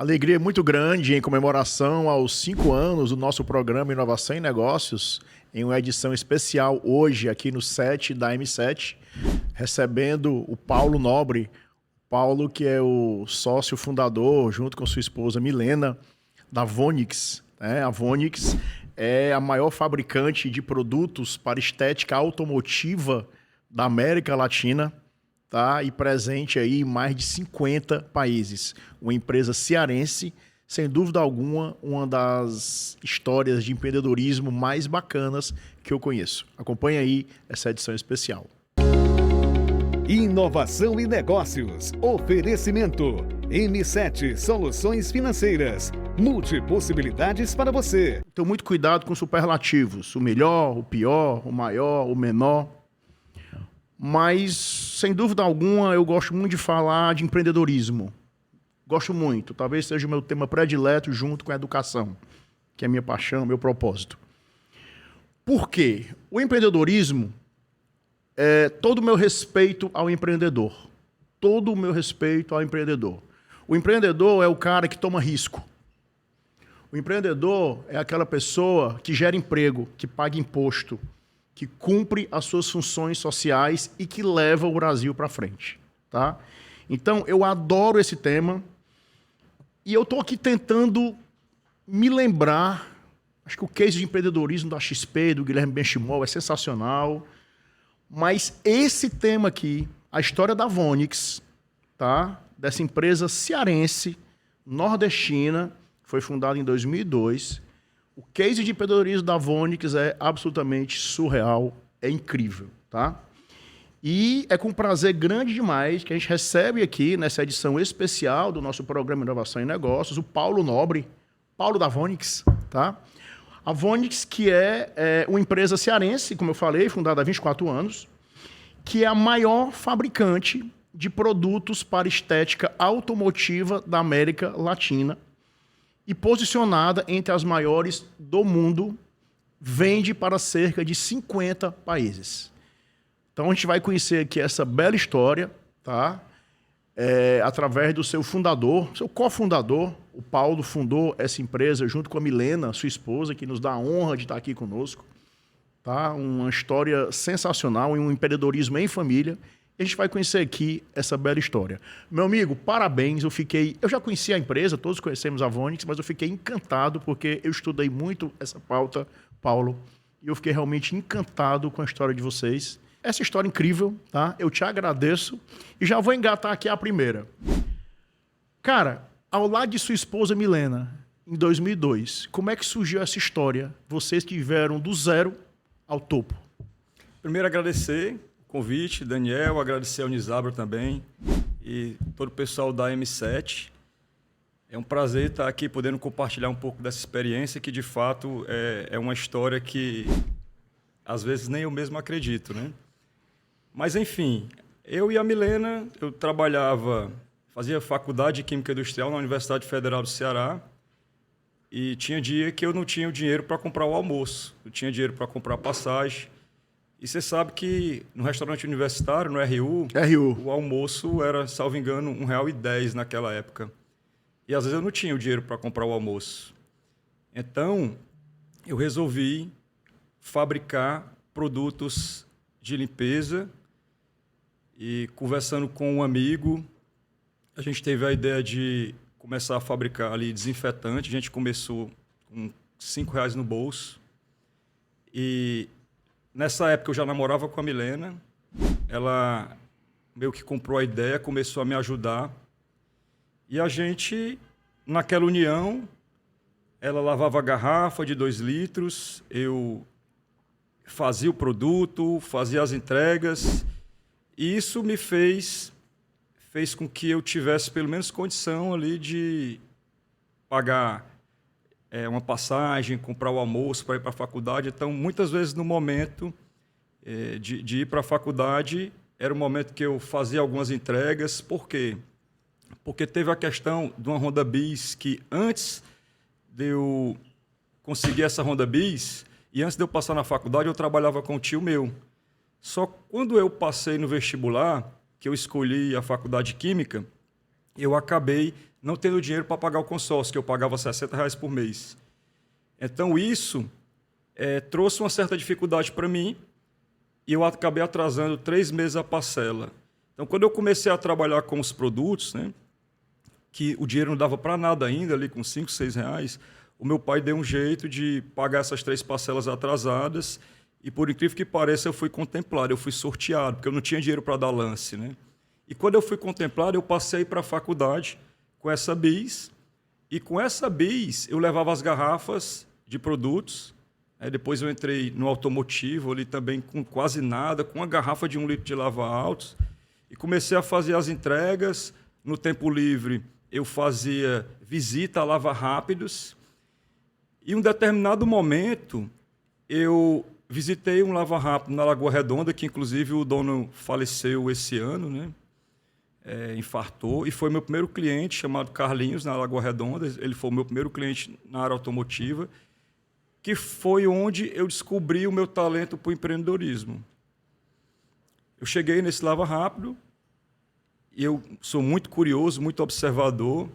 Alegria muito grande em comemoração aos 5 anos do nosso programa Inovação em Negócios, em uma edição especial hoje aqui no set da M7, recebendo o Paulo Nobre. Paulo, que é o sócio fundador, junto com sua esposa Milena, da Vonix. A Vonix é a maior fabricante de produtos para estética automotiva da América Latina, tá? E presente aí em mais de 50 países. Uma empresa cearense, sem dúvida alguma, uma das histórias de empreendedorismo mais bacanas que eu conheço. Acompanhe aí essa edição especial. Inovação e negócios. Oferecimento. M7 Soluções Financeiras. Multipossibilidades para você. Então, muito cuidado com superlativos. O melhor, o pior, o maior, o menor. Mas, sem dúvida alguma, eu gosto muito de falar de empreendedorismo. Gosto muito. Talvez seja o meu tema predileto junto com a educação, que é a minha paixão, meu propósito. Por quê? O empreendedorismo é todo o meu respeito ao empreendedor. Todo o meu respeito ao empreendedor. O empreendedor é o cara que toma risco. O empreendedor é aquela pessoa que gera emprego, que paga imposto, que cumpre as suas funções sociais e que leva o Brasil para frente, tá? Então, eu adoro esse tema e eu estou aqui tentando me lembrar. Acho que o case de empreendedorismo da XP, do Guilherme Benchimol, é sensacional. Mas esse tema aqui, a história da Vonix, tá? Dessa empresa cearense, nordestina, foi fundada em 2002. O case de empreendedorismo da Vonix é absolutamente surreal, é incrível, tá? E é com prazer grande demais que a gente recebe aqui, nessa edição especial do nosso programa Inovação em Negócios, o Paulo Nobre, Paulo da Vonix, tá? A Vonix, que é uma empresa cearense, como eu falei, fundada há 24 anos, que é a maior fabricante de produtos para estética automotiva da América Latina e posicionada entre as maiores do mundo, vende para cerca de 50 países. Então a gente vai conhecer aqui essa bela história, tá? Através do seu fundador, seu cofundador. O Paulo fundou essa empresa junto com a Milena, sua esposa, que nos dá a honra de estar aqui conosco. Tá? Uma história sensacional, um empreendedorismo em família. E a gente vai conhecer aqui essa bela história. Meu amigo, parabéns. Eu já conhecia a empresa, todos conhecemos a Vonix, mas eu fiquei encantado porque eu estudei muito essa pauta, Paulo, e eu fiquei realmente encantado com a história de vocês. Essa história incrível, tá? Eu te agradeço e já vou engatar aqui a primeira. Cara, ao lado de sua esposa Milena, em 2002, como é que surgiu essa história? Vocês que vieram do zero ao topo. Primeiro, agradecer o convite, Daniel, agradecer ao Nizabra também e todo o pessoal da M7. É um prazer estar aqui podendo compartilhar um pouco dessa experiência que, de fato, é uma história que, às vezes, nem eu mesmo acredito, né? Mas, enfim, eu e a Milena, eu fazia faculdade de Química Industrial na Universidade Federal do Ceará e tinha dia que eu não tinha o dinheiro para comprar o almoço, eu tinha dinheiro para comprar passagem. E você sabe que no restaurante universitário, no RU, o almoço era, salvo engano, R$1,10 naquela época. E, às vezes, eu não tinha o dinheiro para comprar o almoço. Então, eu resolvi fabricar produtos de limpeza. E conversando com um amigo, a gente teve a ideia de começar a fabricar ali desinfetante. A gente começou com R$5 no bolso. E nessa época eu já namorava com a Milena. Ela meio que comprou a ideia, começou a me ajudar. E a gente, naquela união, ela lavava a garrafa de 2 litros, eu fazia o produto, fazia as entregas. E isso me fez com que eu tivesse pelo menos condição ali de pagar uma passagem, comprar o almoço para ir para a faculdade. Então, muitas vezes no momento de ir para a faculdade, era o momento que eu fazia algumas entregas. Por quê? Porque teve a questão de uma Honda Bis que antes de eu conseguir essa Honda Bis, e antes de eu passar na faculdade, eu trabalhava com um tio meu. Só quando eu passei no vestibular, que eu escolhi a faculdade de Química, eu acabei não tendo dinheiro para pagar o consórcio, que eu pagava R$60 por mês. Então, isso trouxe uma certa dificuldade para mim e eu acabei atrasando 3 meses a parcela. Então, quando eu comecei a trabalhar com os produtos, né, que o dinheiro não dava para nada ainda, ali com R$5, R$6, o meu pai deu um jeito de pagar essas 3 parcelas atrasadas e, por incrível que pareça, eu fui contemplado, eu fui sorteado, porque eu não tinha dinheiro para dar lance, né? E quando eu fui contemplado, eu passei para a faculdade com essa bis, e com essa bis eu levava as garrafas de produtos. Depois eu entrei no automotivo, ali também com quase nada, com uma garrafa de 1 litro de lava-autos, e comecei a fazer as entregas. No tempo livre, eu fazia visita a lava-rápidos, e em um determinado momento, eu visitei um lava-rápido na Lagoa Redonda, que inclusive o dono faleceu esse ano, né? Infartou, e foi meu primeiro cliente, chamado Carlinhos, na Lagoa Redonda. Ele foi o meu primeiro cliente na área automotiva, que foi onde eu descobri o meu talento para o empreendedorismo. Eu cheguei nesse Lava Rápido, e eu sou muito curioso, muito observador.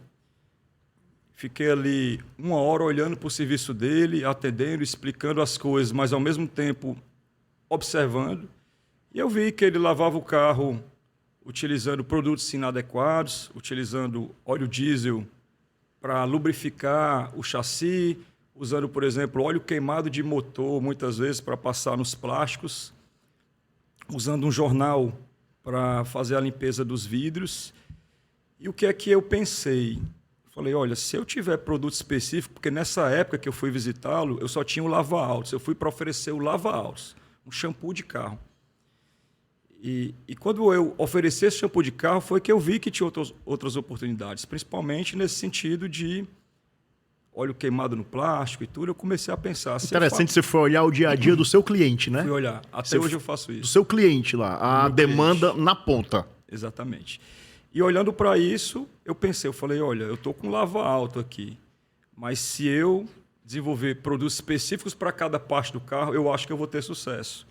Fiquei ali 1 hora olhando para o serviço dele, atendendo, explicando as coisas, mas ao mesmo tempo observando. E eu vi que ele lavava o carro utilizando produtos inadequados, utilizando óleo diesel para lubrificar o chassi, usando, por exemplo, óleo queimado de motor, muitas vezes, para passar nos plásticos, usando um jornal para fazer a limpeza dos vidros. E o que é que eu pensei? Falei, olha, se eu tiver produto específico, porque nessa época que eu fui visitá-lo, eu só tinha o lava-autos, eu fui para oferecer o lava-autos, um shampoo de carro. E quando eu ofereci esse shampoo de carro, foi que eu vi que tinha outras oportunidades, principalmente nesse sentido de óleo queimado no plástico e tudo. Eu comecei a pensar... Interessante, você foi olhar o dia a dia do seu cliente, né? Fui olhar. Até hoje eu faço isso. Do seu cliente lá, a demanda na ponta. Exatamente. E olhando para isso, eu pensei, eu falei, olha, eu estou com lava-alto aqui, mas se eu desenvolver produtos específicos para cada parte do carro, eu acho que eu vou ter sucesso.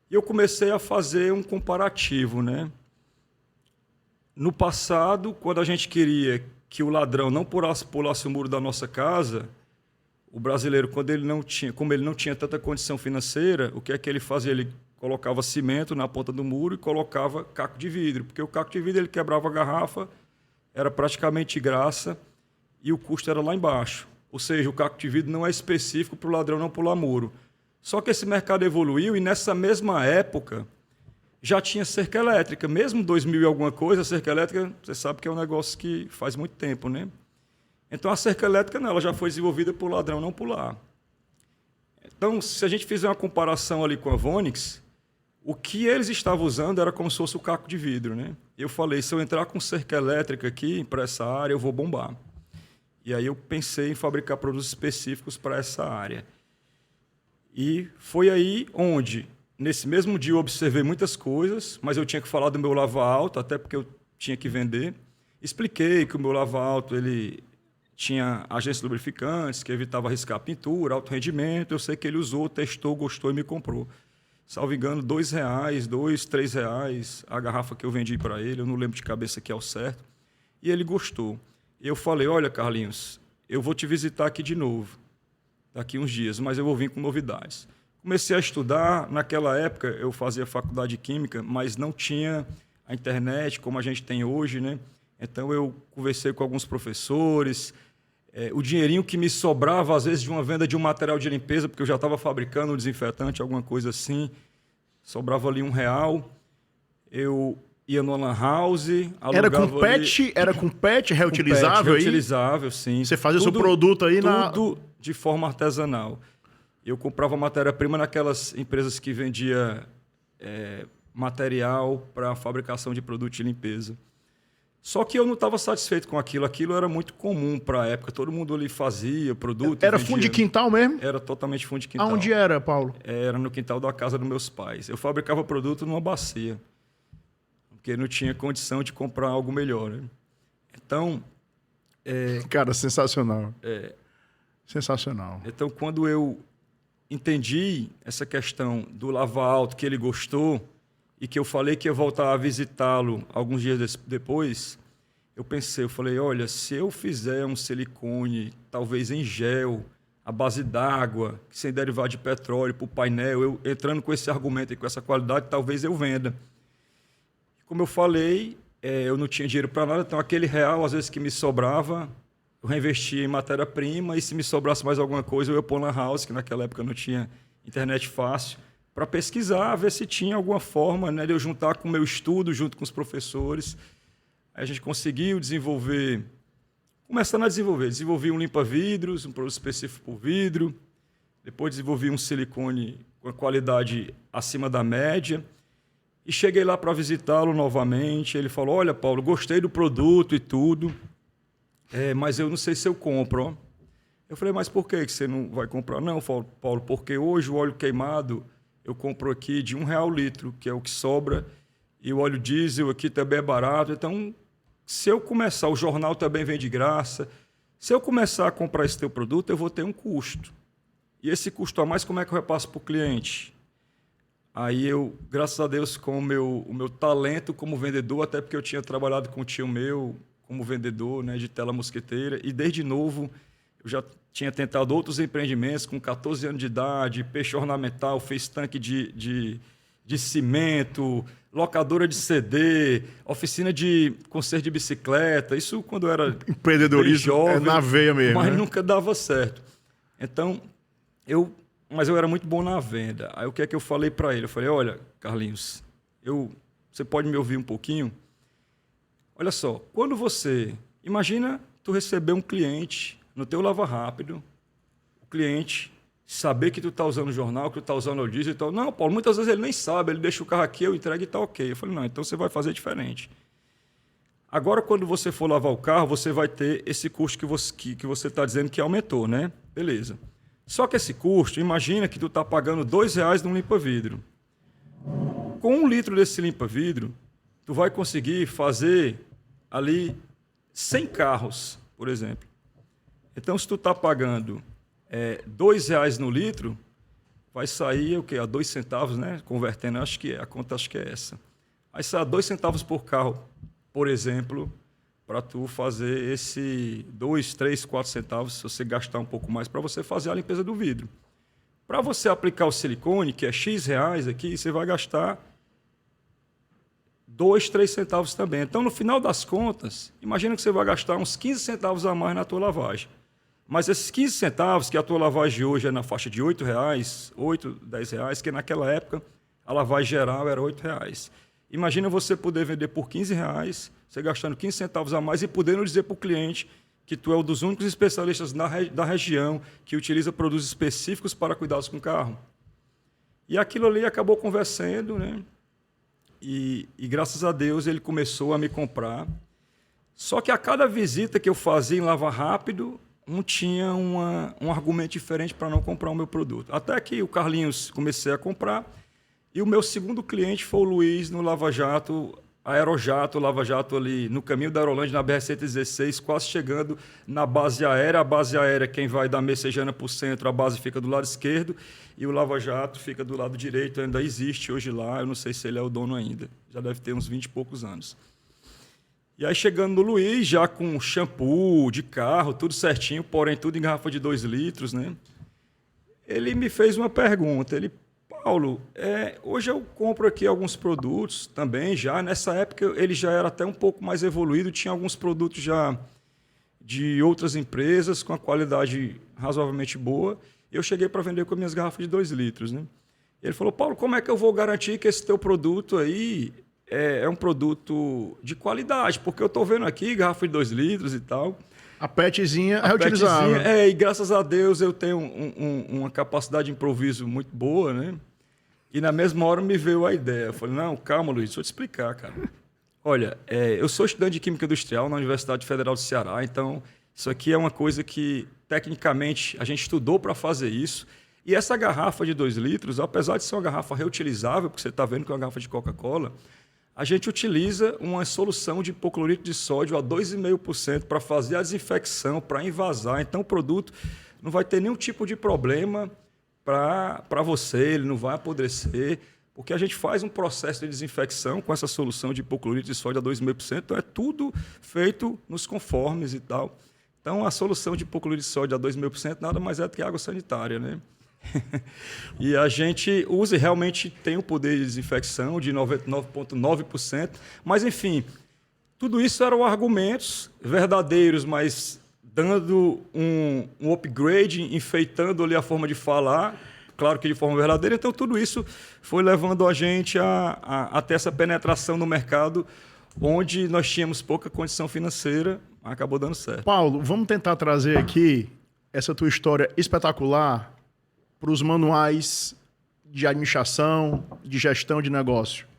E eu comecei a fazer um comparativo, né? No passado, quando a gente queria que o ladrão não pulasse o muro da nossa casa, o brasileiro, como ele não tinha tanta condição financeira, o que é que ele fazia? Ele colocava cimento na ponta do muro e colocava caco de vidro, porque o caco de vidro ele quebrava a garrafa, era praticamente de graça e o custo era lá embaixo. Ou seja, o caco de vidro não é específico para o ladrão não pular muro. Só que esse mercado evoluiu e nessa mesma época já tinha cerca elétrica. Mesmo 2000 e alguma coisa, a cerca elétrica, você sabe que é um negócio que faz muito tempo, né? Então a cerca elétrica ela já foi desenvolvida para o ladrão não pular. Então, se a gente fizer uma comparação ali com a Vonix, o que eles estavam usando era como se fosse o caco de vidro, né? Eu falei, se eu entrar com cerca elétrica aqui para essa área, eu vou bombar. E aí eu pensei em fabricar produtos específicos para essa área. E foi aí onde, nesse mesmo dia, eu observei muitas coisas, mas eu tinha que falar do meu lava-alto, até porque eu tinha que vender. Expliquei que o meu lava-alto ele tinha agentes lubrificantes, que evitava riscar a pintura, alto rendimento. Eu sei que ele usou, testou, gostou e me comprou. Salvo engano, R$2, R$3 a garrafa que eu vendi para ele. Eu não lembro de cabeça que é o certo. E ele gostou. E eu falei, olha, Carlinhos, eu vou te visitar aqui de novo, daqui uns dias, mas eu vou vir com novidades. Comecei a estudar. Naquela época, eu fazia faculdade de Química, mas não tinha a internet como a gente tem hoje, né? Então, eu conversei com alguns professores. O dinheirinho que me sobrava, às vezes, de uma venda de um material de limpeza, porque eu já estava fabricando um desinfetante, alguma coisa assim, sobrava ali R$1. Eu ia no Lan House, alugava Era com PET reutilizável com PET, aí? reutilizável, sim. Você fazia seu produto aí tudo de forma artesanal. Eu comprava matéria-prima naquelas empresas que vendia material para fabricação de produto de limpeza. Só que eu não estava satisfeito com aquilo. Aquilo era muito comum para a época. Todo mundo ali fazia produto. Era fundo de quintal mesmo? Era totalmente fundo de quintal. Aonde era, Paulo? Era no quintal da casa dos meus pais. Eu fabricava produto numa bacia, porque não tinha condição de comprar algo melhor, né? Então... Cara, sensacional. Sensacional. Então, quando eu entendi essa questão do lava-alto, que ele gostou, e que eu falei que ia voltar a visitá-lo alguns dias depois, eu pensei, eu falei, olha, se eu fizer um silicone, talvez em gel, à base d'água, sem derivado de petróleo, para o painel, eu entrando com esse argumento e com essa qualidade, talvez eu venda. Como eu falei, eu não tinha dinheiro para nada, então aquele real, às vezes, que me sobrava, eu reinvestia em matéria-prima, e se me sobrasse mais alguma coisa, eu ia pôr na house, que naquela época não tinha internet fácil, para pesquisar, ver se tinha alguma forma, né, de eu juntar com o meu estudo, junto com os professores. Aí a gente conseguiu desenvolver, começando a desenvolvi um limpa-vidros, um produto específico por vidro, depois desenvolvi um silicone com a qualidade acima da média, e cheguei lá para visitá-lo novamente. Ele falou, olha, Paulo, gostei do produto e tudo, mas eu não sei se eu compro. Ó. Eu falei, mas por que você não vai comprar? Não, Paulo, porque hoje o óleo queimado eu compro aqui de R$1 o litro, que é o que sobra, e o óleo diesel aqui também é barato. Então, se eu começar, o jornal também vem de graça, se eu começar a comprar esse teu produto, eu vou ter um custo. E esse custo a mais, como é que eu repasso para o cliente? Aí eu, graças a Deus, com o meu talento como vendedor, até porque eu tinha trabalhado com um tio meu como vendedor, né, de tela mosqueteira, e desde novo eu já tinha tentado outros empreendimentos, com 14 anos de idade, peixe ornamental, fez tanque de cimento, locadora de CD, oficina de conserto de bicicleta, isso quando eu era Empreendedorismo jovem, na veia mesmo. mas né? nunca dava certo. Então, mas eu era muito bom na venda. Aí o que é que eu falei para ele? Eu falei, olha, Carlinhos, você pode me ouvir um pouquinho? Olha só, quando imagina tu receber um cliente no teu Lava Rápido, o cliente saber que tu está usando o jornal, que tu está usando o diesel e tal. Não, Paulo, muitas vezes ele nem sabe, ele deixa o carro aqui, eu entrego e está ok. Eu falei, não, então você vai fazer diferente. Agora, quando você for lavar o carro, você vai ter esse custo que você está dizendo que aumentou, né? Beleza. Só que esse custo, imagina que tu está pagando R$2 num limpa-vidro. Com 1 litro desse limpa-vidro, tu vai conseguir fazer ali 100 carros, por exemplo. Então, se tu está pagando R$2 no litro, vai sair o quê? A 2 centavos, né? Convertendo, a conta acho que é essa. Aí sai a 2 centavos por carro, por exemplo, para tu fazer esse 2, 3, 4 centavos, se você gastar um pouco mais, para você fazer a limpeza do vidro. Para você aplicar o silicone, que é X reais aqui, você vai gastar 2, 3 centavos também. Então, no final das contas, imagina que você vai gastar uns 15 centavos a mais na tua lavagem. Mas esses 15 centavos, que a tua lavagem hoje é na faixa de R$8, 8, 10 reais, que naquela época a lavagem geral era R$8. Imagina você poder vender por R$15, você gastando 15 centavos a mais e podendo dizer para o cliente que tu é um dos únicos especialistas da região que utiliza produtos específicos para cuidados com o carro. E aquilo ali acabou conversando, né? E graças a Deus ele começou a me comprar. Só que a cada visita que eu fazia em Lava Rápido, não tinha um argumento diferente para não comprar o meu produto. Até que o Carlinhos comecei a comprar, e o meu segundo cliente foi o Luiz no Lava Jato, Aerojato, Lava Jato ali no caminho da Aerolândia, na BR-116, quase chegando na base aérea. A base aérea, quem vai da Messejana para o centro, a base fica do lado esquerdo, e o Lava Jato fica do lado direito, ainda existe hoje lá, eu não sei se ele é o dono ainda, já deve ter uns 20 e poucos anos. E aí, chegando no Luiz, já com shampoo de carro, tudo certinho, porém tudo em garrafa de 2 litros, né? Ele me fez uma pergunta. Ele, Paulo, hoje eu compro aqui alguns produtos também já. Nessa época, ele já era até um pouco mais evoluído, tinha alguns produtos já de outras empresas com a qualidade razoavelmente boa. Eu cheguei para vender com as minhas garrafas de 2 litros, né? Ele falou, Paulo, como é que eu vou garantir que esse teu produto aí é um produto de qualidade? Porque eu estou vendo aqui garrafa de 2 litros e tal. A PETzinha é reutilizável. E graças a Deus eu tenho uma capacidade de improviso muito boa, né? E na mesma hora me veio a ideia. Eu falei, não, calma, Luiz, deixa eu te explicar, cara. Olha, eu sou estudante de Química Industrial na Universidade Federal do Ceará, então isso aqui é uma coisa que, tecnicamente, a gente estudou para fazer isso. E essa garrafa de 2 litros, apesar de ser uma garrafa reutilizável, porque você está vendo que é uma garrafa de Coca-Cola, a gente utiliza uma solução de hipoclorito de sódio a 2,5% para fazer a desinfecção, para envasar. Então, o produto não vai ter nenhum tipo de problema para você, ele não vai apodrecer, Porque a gente faz um processo de desinfecção com essa solução de hipoclorito de sódio a 2,5%, então é tudo feito nos conformes e tal. Então, a solução de hipoclorito de sódio a 2,5% nada mais é do que água sanitária, né? E a gente usa e realmente tem um poder de desinfecção de 99,9%, mas, enfim, tudo isso eram argumentos verdadeiros, mas dando um upgrade, enfeitando ali a forma de falar, claro que de forma verdadeira. Então, tudo isso foi levando a gente a ter essa penetração no mercado, onde nós tínhamos pouca condição financeira, acabou dando certo. Paulo, vamos tentar trazer aqui essa tua história espetacular para os manuais de administração, de gestão de negócio.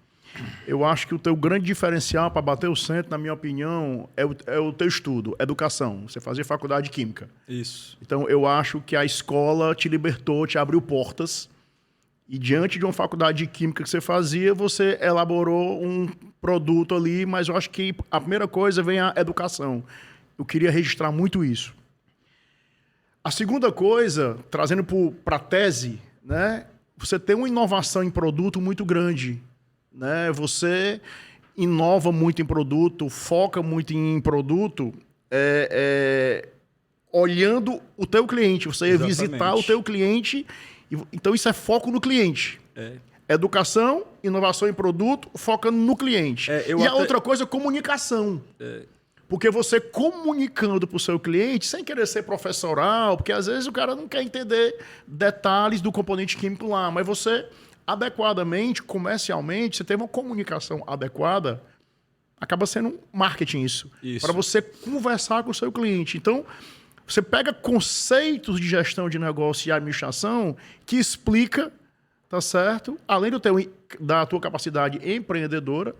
Eu acho que o teu grande diferencial para bater o centro, na minha opinião, é o teu estudo, educação. Você fazia faculdade de Química. Isso. Então, eu acho que a escola te libertou, te abriu portas. E diante de uma faculdade de Química que você fazia, você elaborou um produto ali, mas eu acho que a primeira coisa vem a educação. Eu queria registrar muito isso. A segunda coisa, trazendo para a tese, né, você tem uma inovação em produto muito grande. Né? Você inova muito em produto, foca muito em produto, olhando o teu cliente. Você ia visitar o teu cliente. Então, isso é foco no cliente. Educação, inovação em produto, foca no cliente. A outra coisa é comunicação. Porque você comunicando para o seu cliente, sem querer ser professoral, porque às vezes o cara não quer entender detalhes do componente químico lá, mas você, adequadamente, comercialmente, você teve uma comunicação adequada, acaba sendo marketing isso. Para você conversar com o seu cliente. Então, você pega conceitos de gestão de negócio e administração que explica, tá certo? Além da tua capacidade empreendedora,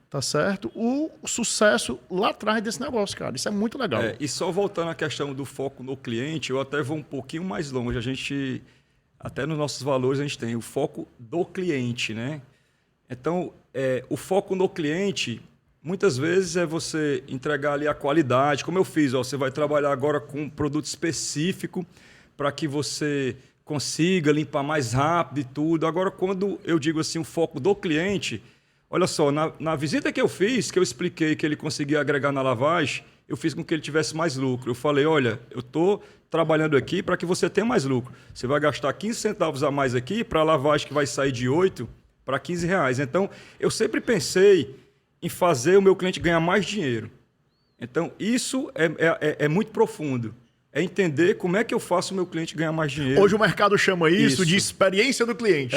tá certo? O sucesso lá atrás desse negócio, cara. Isso é muito legal. E só voltando à questão do foco no cliente, eu até vou um pouquinho mais longe. A gente, até nos nossos valores, a gente tem o foco do cliente, né? Então, o foco no cliente, muitas vezes é você entregar ali a qualidade, como eu fiz. Você vai trabalhar agora com um produto específico para que você consiga limpar mais rápido e tudo. Agora, quando eu digo assim, o foco do cliente, olha só, na visita que eu fiz, que eu expliquei que ele conseguia agregar na lavagem, eu fiz com que ele tivesse mais lucro. Eu falei, olha, eu estou trabalhando aqui para que você tenha mais lucro. Você vai gastar 15 centavos a mais aqui para a lavagem que vai sair de 8 para 15 reais. Então, eu sempre pensei em fazer o meu cliente ganhar mais dinheiro. Então, isso é muito profundo. É entender como é que eu faço o meu cliente ganhar mais dinheiro. Hoje o mercado chama isso de experiência do cliente.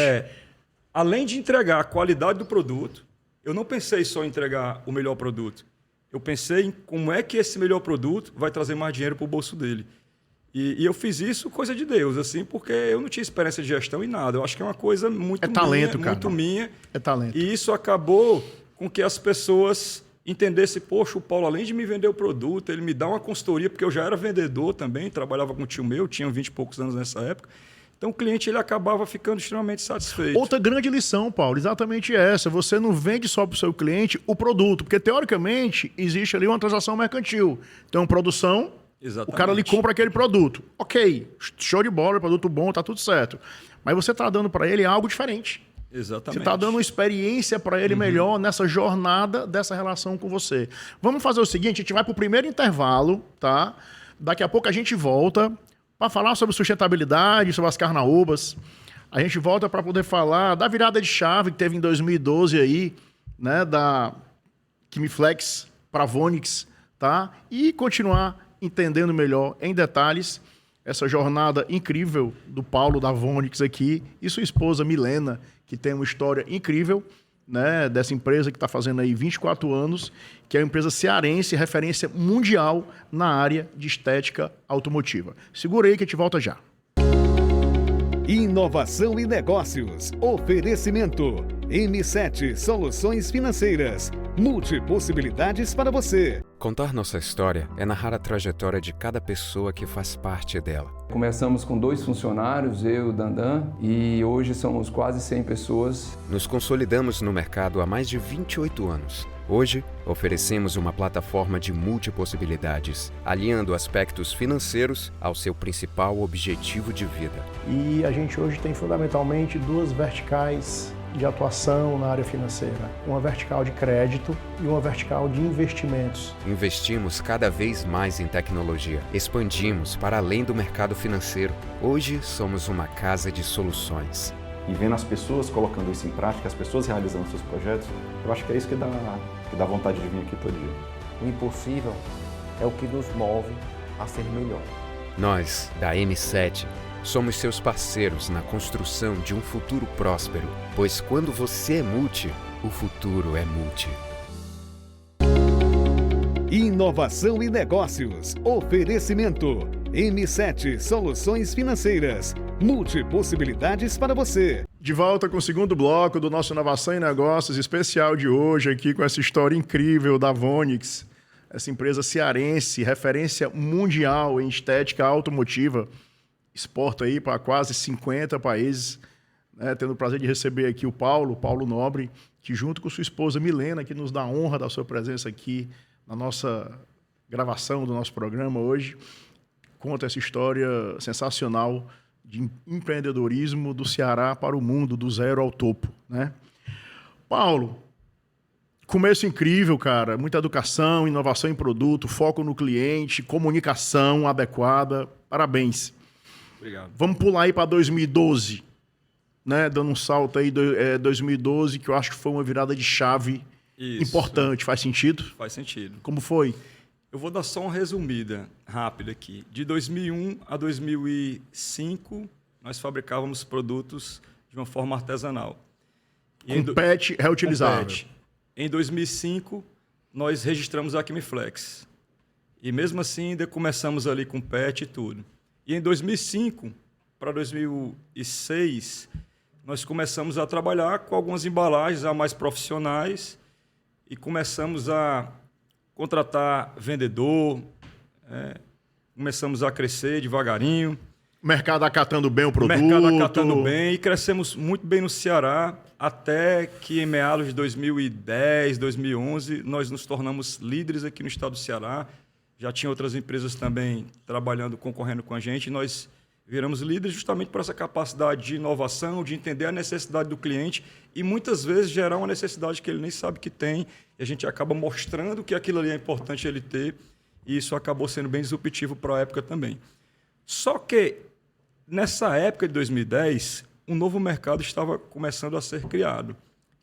Além de entregar a qualidade do produto, eu não pensei só em entregar o melhor produto. Eu pensei em como é que esse melhor produto vai trazer mais dinheiro para o bolso dele. E eu fiz isso coisa de Deus, assim, porque eu não tinha experiência de gestão em nada. Eu acho que é uma coisa muito minha. É talento. E isso acabou com que as pessoas entendessem, poxa, o Paulo, além de me vender o produto, ele me dá uma consultoria, porque eu já era vendedor também, trabalhava com um tio meu, tinha 20 e poucos anos nessa época. Então, o cliente ele acabava ficando extremamente satisfeito. Outra grande lição, Paulo, exatamente essa. Você não vende só para o seu cliente o produto, porque, teoricamente, existe ali uma transação mercantil. Tem uma produção, o cara ali compra aquele produto. Ok, show de bola, produto bom, tá tudo certo. Mas você está dando para ele algo diferente. Exatamente. Você está dando uma experiência para ele melhor nessa jornada dessa relação com você. Vamos fazer o seguinte, a gente vai para o primeiro intervalo, tá? Daqui a pouco a gente volta para falar sobre sustentabilidade, sobre as carnaúbas. A gente volta para poder falar da virada de chave que teve em 2012 aí, né, da Quimiflex para a Vonix, tá? E continuar entendendo melhor em detalhes essa jornada incrível do Paulo da Vonix aqui e sua esposa Milena, que tem uma história incrível, né, dessa empresa que está fazendo aí 24 anos, que é uma empresa cearense, referência mundial na área de estética automotiva. Segura aí que a gente volta já. Inovação e negócios. Oferecimento. M7 Soluções Financeiras. Multipossibilidades para você. Contar nossa história é narrar a trajetória de cada pessoa que faz parte dela. Começamos com 2 funcionários, eu e o Dandan, e hoje somos quase 100 pessoas. Nos consolidamos no mercado há mais de 28 anos. Hoje, oferecemos uma plataforma de multipossibilidades, alinhando aspectos financeiros ao seu principal objetivo de vida. E a gente hoje tem fundamentalmente 2 verticais de atuação na área financeira, uma vertical de crédito e uma vertical de investimentos. Investimos cada vez mais em tecnologia, expandimos para além do mercado financeiro. Hoje somos uma casa de soluções. E vendo as pessoas colocando isso em prática, as pessoas realizando seus projetos, eu acho que é isso que dá vontade de vir aqui todo dia. O impossível é o que nos move a ser melhor. Nós, da M7, somos seus parceiros na construção de um futuro próspero, pois quando você é multi, o futuro é multi. Inovação e negócios. Oferecimento. M7 Soluções Financeiras. Multipossibilidades para você. De volta com o segundo bloco do nosso Inovação e Negócios especial de hoje, aqui com essa história incrível da Vonix, essa empresa cearense, referência mundial em estética automotiva, exporta aí para quase 50 países, né? Tendo o prazer de receber aqui o Paulo Nobre, que junto com sua esposa Milena, que nos dá a honra da sua presença aqui na nossa gravação do nosso programa hoje, conta essa história sensacional de empreendedorismo do Ceará para o mundo, do zero ao topo, né? Paulo, começo incrível, cara. Muita educação, inovação em produto, foco no cliente, comunicação adequada. Parabéns. Obrigado. Vamos pular aí para 2012, né? Dando um salto aí, 2012, que eu acho que foi uma virada de chave importante. Faz sentido? Faz sentido. Como foi? Eu vou dar só uma resumida rápida aqui. De 2001 a 2005, nós fabricávamos produtos de uma forma artesanal. Com PET reutilizável. PET. Em 2005, nós registramos a Quimiflex. E mesmo assim, ainda começamos ali com PET e tudo. E em 2005 para 2006, nós começamos a trabalhar com algumas embalagens a mais profissionais e começamos a contratar vendedor, começamos a crescer devagarinho. Mercado acatando bem o produto. Mercado acatando bem e crescemos muito bem no Ceará, até que em meados de 2010, 2011, nós nos tornamos líderes aqui no estado do Ceará. Já tinha outras empresas também trabalhando, concorrendo com a gente, e nós viramos líderes justamente por essa capacidade de inovação, de entender a necessidade do cliente e muitas vezes gerar uma necessidade que ele nem sabe que tem, e a gente acaba mostrando que aquilo ali é importante ele ter, e isso acabou sendo bem disruptivo para a época também. Só que, nessa época de 2010, um novo mercado estava começando a ser criado,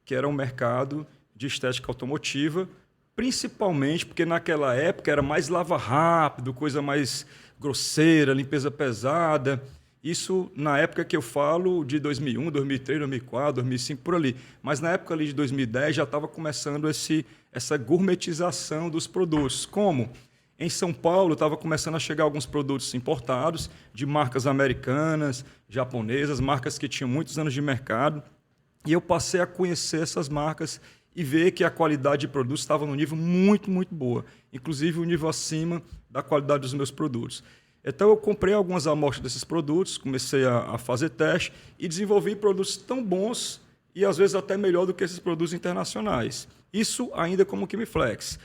que era um mercado de estética automotiva, principalmente porque naquela época era mais lava rápido, coisa mais grosseira, limpeza pesada. Isso na época que eu falo de 2001, 2003, 2004, 2005, por ali. Mas na época ali de 2010 já estava começando essa gourmetização dos produtos. Como? Em São Paulo estava começando a chegar alguns produtos importados de marcas americanas, japonesas, marcas que tinham muitos anos de mercado. E eu passei a conhecer essas marcas e ver que a qualidade de produtos estava num nível muito, muito boa. Inclusive um nível acima da qualidade dos meus produtos. Então eu comprei algumas amostras desses produtos, comecei a fazer teste e desenvolvi produtos tão bons e às vezes até melhor do que esses produtos internacionais. Isso ainda como Quimiflex.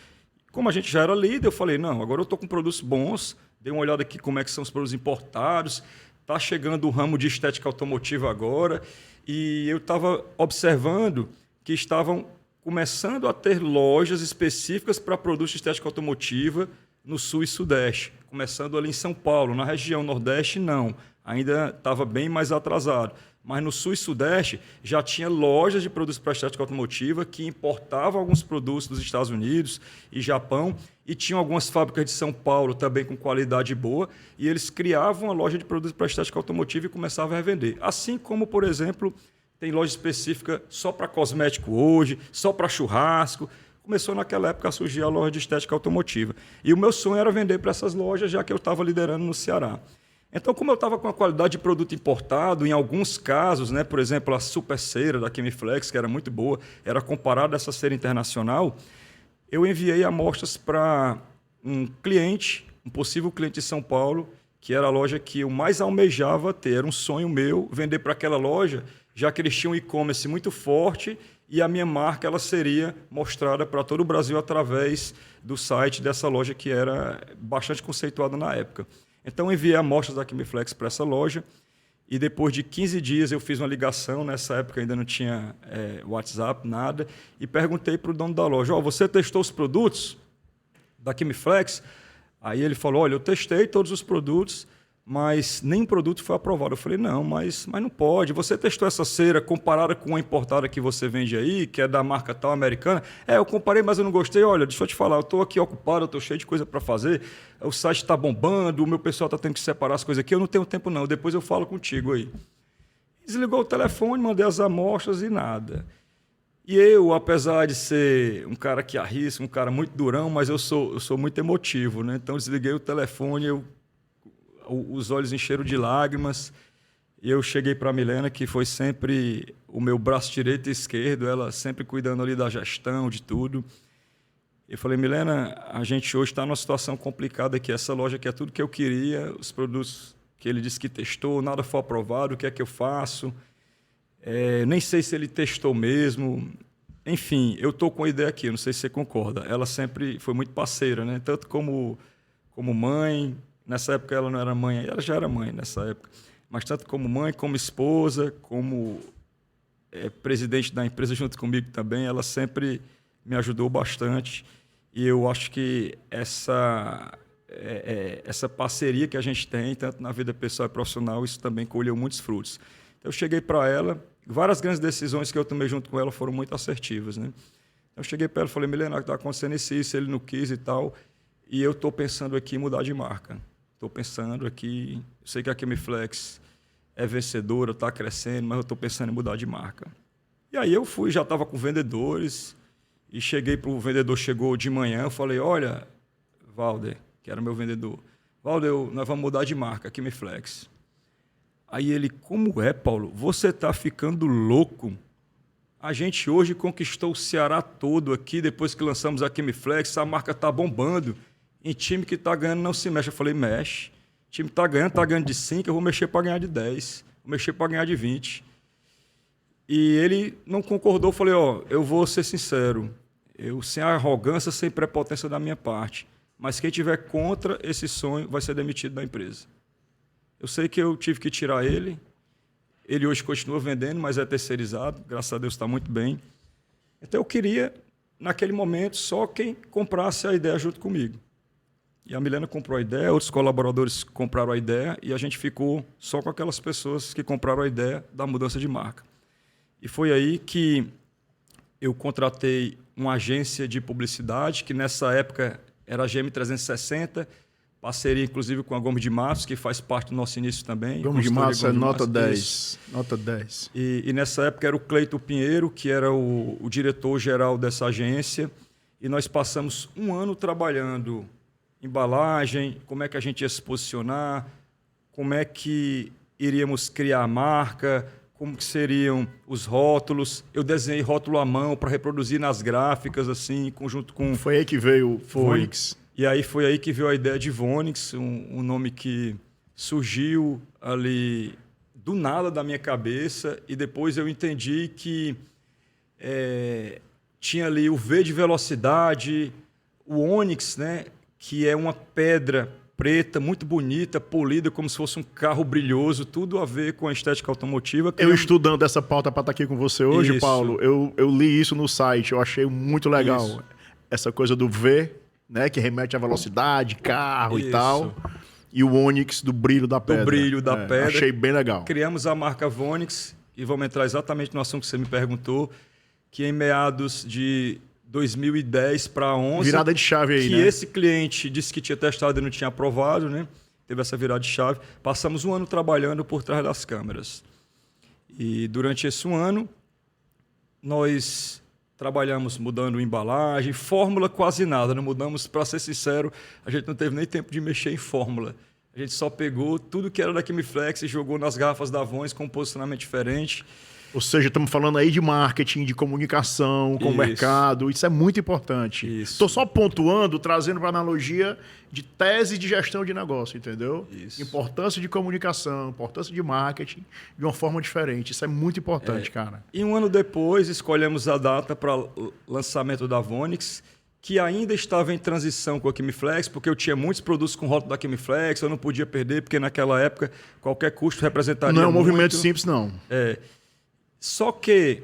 Como a gente já era líder, eu falei, não, agora eu estou com produtos bons, dei uma olhada aqui como é que são os produtos importados, está chegando o ramo de estética automotiva agora, e eu estava observando que estavam começando a ter lojas específicas para produtos de estética automotiva no Sul e Sudeste, começando ali em São Paulo. Na região Nordeste, não, ainda estava bem mais atrasado. Mas no Sul e Sudeste já tinha lojas de produtos para estética automotiva que importavam alguns produtos dos Estados Unidos e Japão e tinham algumas fábricas de São Paulo também com qualidade boa e eles criavam uma loja de produtos para estética automotiva e começavam a revender. Assim como, por exemplo, tem loja específica só para cosmético hoje, só para churrasco. Começou naquela época a surgir a loja de estética automotiva. E o meu sonho era vender para essas lojas, já que eu estava liderando no Ceará. Então, como eu estava com a qualidade de produto importado, em alguns casos, né, por exemplo, a super cera da Quimiflex, que era muito boa, era comparada a essa cera internacional, eu enviei amostras para um cliente, um possível cliente de São Paulo, que era a loja que eu mais almejava ter. Era um sonho meu vender para aquela loja, já que eles tinham um e-commerce muito forte e a minha marca ela seria mostrada para todo o Brasil através do site dessa loja que era bastante conceituada na época. Então, eu enviei amostras da Quimiflex para essa loja E depois de 15 dias eu fiz uma ligação, nessa época ainda não tinha WhatsApp, nada, e perguntei para o dono da loja, você testou os produtos da Chemiflex? Aí ele falou, olha, eu testei todos os produtos, mas nenhum produto foi aprovado. Eu falei, não, mas não pode. Você testou essa cera comparada com a importada que você vende aí, que é da marca tal americana? Eu comparei, mas eu não gostei. Olha, deixa eu te falar, eu estou aqui ocupado, eu estou cheio de coisa para fazer, o site está bombando, o meu pessoal está tendo que separar as coisas aqui, eu não tenho tempo não, depois eu falo contigo aí. Desligou o telefone, mandei as amostras e nada. E eu, apesar de ser um cara que arrisca, um cara muito durão, mas eu sou muito emotivo, né? Então desliguei o telefone, os olhos encheram de lágrimas, e eu cheguei para a Milena, que foi sempre o meu braço direito e esquerdo, ela sempre cuidando ali da gestão, de tudo. Eu falei, Milena, a gente hoje está numa situação complicada aqui, essa loja aqui é tudo que eu queria, os produtos que ele disse que testou, nada foi aprovado, o que é que eu faço? Nem sei se ele testou mesmo. Enfim, eu estou com a ideia aqui, não sei se você concorda. Ela sempre foi muito parceira, né? Tanto como mãe. Nessa época ela não era mãe, ela já era mãe nessa época. Mas tanto como mãe, como esposa, como presidente da empresa junto comigo também, ela sempre me ajudou bastante. E eu acho que essa parceria que a gente tem, tanto na vida pessoal e profissional, isso também colheu muitos frutos. Então eu cheguei para ela, várias grandes decisões que eu tomei junto com ela foram muito assertivas, né? Eu cheguei para ela e falei, Milena, está acontecendo isso, ele não quis e tal, e eu estou pensando aqui em mudar de marca. Estou pensando aqui, eu sei que a Chemiflex é vencedora, está crescendo, mas eu estou pensando em mudar de marca. E aí eu fui, já estava com vendedores, e cheguei para o vendedor, chegou de manhã, eu falei, olha, Valder, que era meu vendedor, Valder, nós vamos mudar de marca, Chemiflex. Aí ele, como é, Paulo? Você está ficando louco? A gente hoje conquistou o Ceará todo aqui, depois que lançamos a Chemiflex, a marca está bombando. Em time que está ganhando não se mexe. Eu falei, mexe. O time está ganhando de 5, eu vou mexer para ganhar de 10. Vou mexer para ganhar de 20. E ele não concordou. Eu falei, eu vou ser sincero. Eu, sem arrogância, sem prepotência da minha parte. Mas quem tiver contra esse sonho vai ser demitido da empresa. Eu sei que eu tive que tirar ele. Ele hoje continua vendendo, mas é terceirizado. Graças a Deus está muito bem. Então eu queria, naquele momento, só quem comprasse a ideia junto comigo. E a Milena comprou a ideia, outros colaboradores compraram a ideia e a gente ficou só com aquelas pessoas que compraram a ideia da mudança de marca. E foi aí que eu contratei uma agência de publicidade, que nessa época era a GM360, parceria inclusive com a Gomes de Matos, que faz parte do nosso início também. Gomes de Matos é nota 10. Nota 10. E nessa época era o Cleito Pinheiro, que era o diretor-geral dessa agência, e nós passamos um ano trabalhando embalagem, como é que a gente ia se posicionar, como é que iríamos criar a marca, como que seriam os rótulos. Eu desenhei rótulo à mão para reproduzir nas gráficas, assim, em conjunto com... Foi aí que veio o Vonix. E aí foi aí que veio a ideia de Vonix, um nome que surgiu ali do nada da minha cabeça, e depois eu entendi que tinha ali o V de velocidade, o ônix, né, que é uma pedra preta, muito bonita, polida, como se fosse um carro brilhoso, tudo a ver com a estética automotiva. Eu estudando essa pauta para estar aqui com você hoje, Isso. Paulo, eu li isso no site, eu achei muito legal. Isso. Essa coisa do V, né, que remete à velocidade, carro Isso. e tal. E o Onix do brilho da pedra. Do brilho da pedra. Achei bem legal. Criamos a marca Vonix, e vamos entrar exatamente no assunto que você me perguntou, que em meados de 2010 para 11... Virada de chave aí, que né? esse cliente disse que tinha testado e não tinha aprovado, né? Teve essa virada de chave. Passamos um ano trabalhando por trás das câmeras. E durante esse um ano, nós trabalhamos mudando embalagem, fórmula quase nada, não mudamos, para ser sincero, a gente não teve nem tempo de mexer em fórmula. A gente só pegou tudo que era da Chemiflex e jogou nas garrafas da Vonix com um posicionamento diferente. Ou seja, estamos falando aí de marketing, de comunicação com o mercado. Isso é muito importante. Estou só pontuando, trazendo para analogia de tese de gestão de negócio, entendeu? Isso. Importância de comunicação, importância de marketing de uma forma diferente. Isso é muito importante, cara. E um ano depois, escolhemos a data para o lançamento da Vonix, que ainda estava em transição com a Quimiflex, porque eu tinha muitos produtos com rótulo da Quimiflex, eu não podia perder, porque naquela época qualquer custo representaria Não é um muito. movimento simples, não. Só que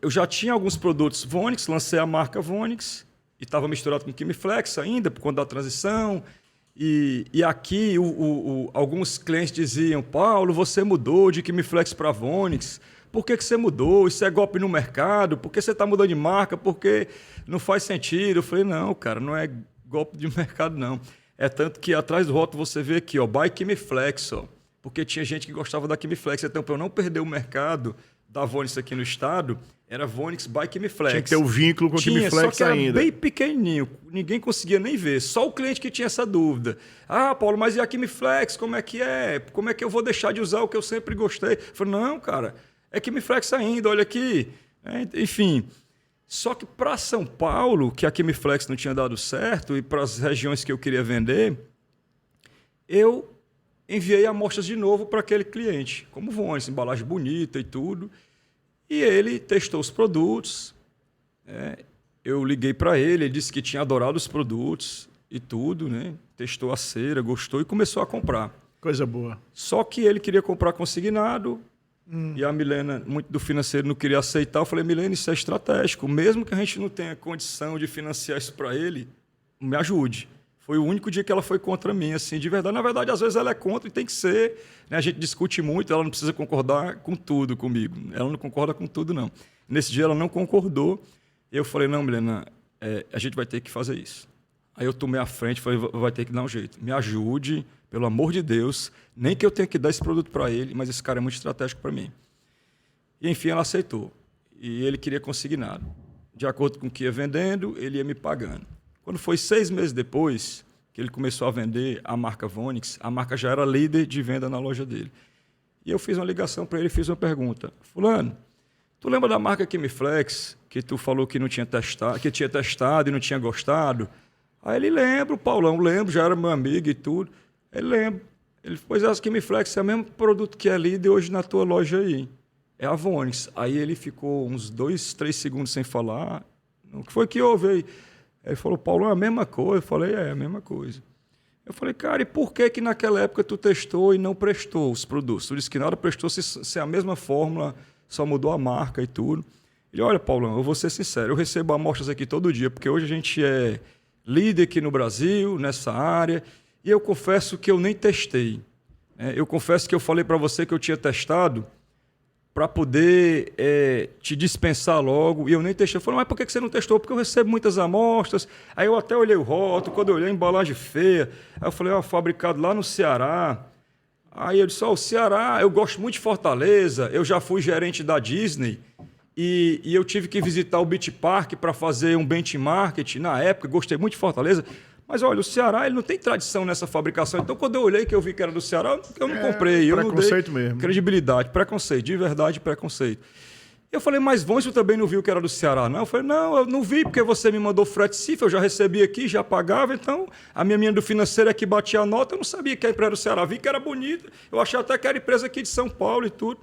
eu já tinha alguns produtos Vonix, lancei a marca Vonix, e estava misturado com Quimiflex ainda, por conta da transição. E aqui alguns clientes diziam: Paulo, você mudou de Quimiflex para Vonix. Por que você mudou? Isso é golpe no mercado? Por que você está mudando de marca? Porque não faz sentido. Eu falei: não, cara, não é golpe de mercado, não. É tanto que atrás do rótulo você vê aqui, ó, Buy Quimiflex, ó, porque tinha gente que gostava da Quimiflex. Então, para eu não perder o mercado da Vonix aqui no estado, era Vonix Buy Quimiflex. Tinha que ter o vínculo com o Quimiflex só que era ainda. bem pequenininho, ninguém conseguia nem ver. Só o cliente que tinha essa dúvida. Ah, Paulo, mas e a Quimiflex, como é que é? Como é que eu vou deixar de usar o que eu sempre gostei? Eu falei: não, cara, é Quimiflex ainda, olha aqui. Enfim, só que para São Paulo, que a Quimiflex não tinha dado certo, e para as regiões que eu queria vender, eu enviei amostras de novo para aquele cliente, como Vonix, embalagem bonita e tudo. E ele testou os produtos. Eu liguei para ele, ele disse que tinha adorado os produtos e tudo, né? Testou a cera, gostou e começou a comprar. Coisa boa. Só que ele queria comprar consignado e a Milena, muito do financeiro, não queria aceitar. Eu falei: Milena, isso é estratégico. Mesmo que a gente não tenha condição de financiar isso para ele, me ajude. Foi o único dia que ela foi contra mim, assim, de verdade. Na verdade, às vezes ela é contra e tem que ser. Né? A gente discute muito, ela não precisa concordar com tudo comigo. Ela não concorda com tudo, não. Nesse dia ela não concordou. Eu falei: não, Milena, a gente vai ter que fazer isso. Aí eu tomei a frente, falei: vai ter que dar um jeito. Me ajude, pelo amor de Deus. Nem que eu tenha que dar esse produto para ele, mas esse cara é muito estratégico para mim. E, enfim, ela aceitou. E ele queria consignado. De acordo com o que ia vendendo, ele ia me pagando. Quando foi 6 meses depois que ele começou a vender a marca Vonix, a marca já era líder de venda na loja dele. E eu fiz uma ligação para ele e fiz uma pergunta: Fulano, tu lembra da marca Quimiflex, que tu falou que não tinha testado, que tinha testado e não tinha gostado? Aí ele: lembro, Paulão, lembro, já era meu amigo e tudo. Ele: lembra. Ele: pois a Quimiflex é o mesmo produto que é líder hoje na tua loja aí. É a Vonix. Aí ele ficou uns 2, 3 segundos sem falar. O que foi que houve aí? Ele falou: Paulo, é a mesma coisa. Eu falei: é a mesma coisa. Eu falei: cara, e por que naquela época tu testou e não prestou os produtos? Tu disse que nada prestou se a mesma fórmula, só mudou a marca e tudo. Ele: olha, Paulão, eu vou ser sincero, eu recebo amostras aqui todo dia, porque hoje a gente é líder aqui no Brasil, nessa área, e eu confesso que eu nem testei. Eu confesso que eu falei para você que eu tinha testado para poder te dispensar logo, e eu nem testei. Eu falei: mas por que você não testou? Porque eu recebo muitas amostras. Aí eu até olhei o rótulo, quando eu olhei a embalagem feia, aí eu falei: fabricado lá no Ceará. Aí eu disse: o Ceará, eu gosto muito de Fortaleza, eu já fui gerente da Disney, e eu tive que visitar o Beach Park para fazer um benchmark na época, gostei muito de Fortaleza. Mas olha, o Ceará ele não tem tradição nessa fabricação. Então, quando eu olhei que eu vi que era do Ceará, eu não comprei. Eu não dei preconceito mesmo. Credibilidade, preconceito, de verdade, preconceito. Eu falei: mas Vonix, você também não viu que era do Ceará, não? Eu falei: não, eu não vi, porque você me mandou frete CIF, eu já recebi aqui, já pagava. Então, a minha menina do financeiro é que batia a nota, eu não sabia que a empresa era do Ceará. Vi que era bonita, eu achei até que era empresa aqui de São Paulo e tudo.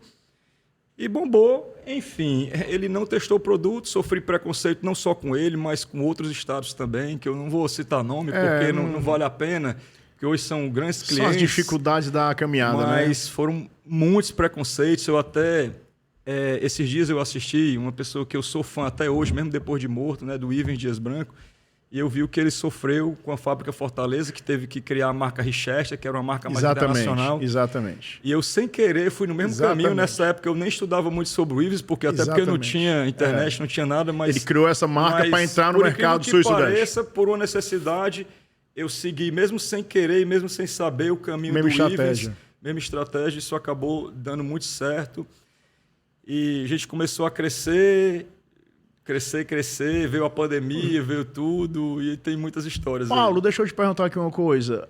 E bombou. Enfim, ele não testou o produto, sofri preconceito não só com ele, mas com outros estados também, que eu não vou citar nome, porque não vale a pena, porque hoje são grandes clientes. São as dificuldades da caminhada, mas foram muitos preconceitos. Eu até, esses dias eu assisti uma pessoa que eu sou fã até hoje, mesmo depois de morto, né, do Ivens Dias Branco, e eu vi o que ele sofreu com a fábrica Fortaleza, que teve que criar a marca Richester, que era uma marca mais internacional. Exatamente. E eu, sem querer, fui no mesmo caminho. Nessa época eu nem estudava muito sobre o Ivens, porque até porque não tinha internet, não tinha nada. Mas ele criou essa marca para entrar no mercado sul e sudeste. Por uma necessidade, eu segui, mesmo sem querer e mesmo sem saber o caminho do Ivens. Mesma estratégia. Isso acabou dando muito certo. E a gente começou a crescer, veio a pandemia, veio tudo, e tem muitas histórias. Paulo, deixa eu te perguntar aqui uma coisa.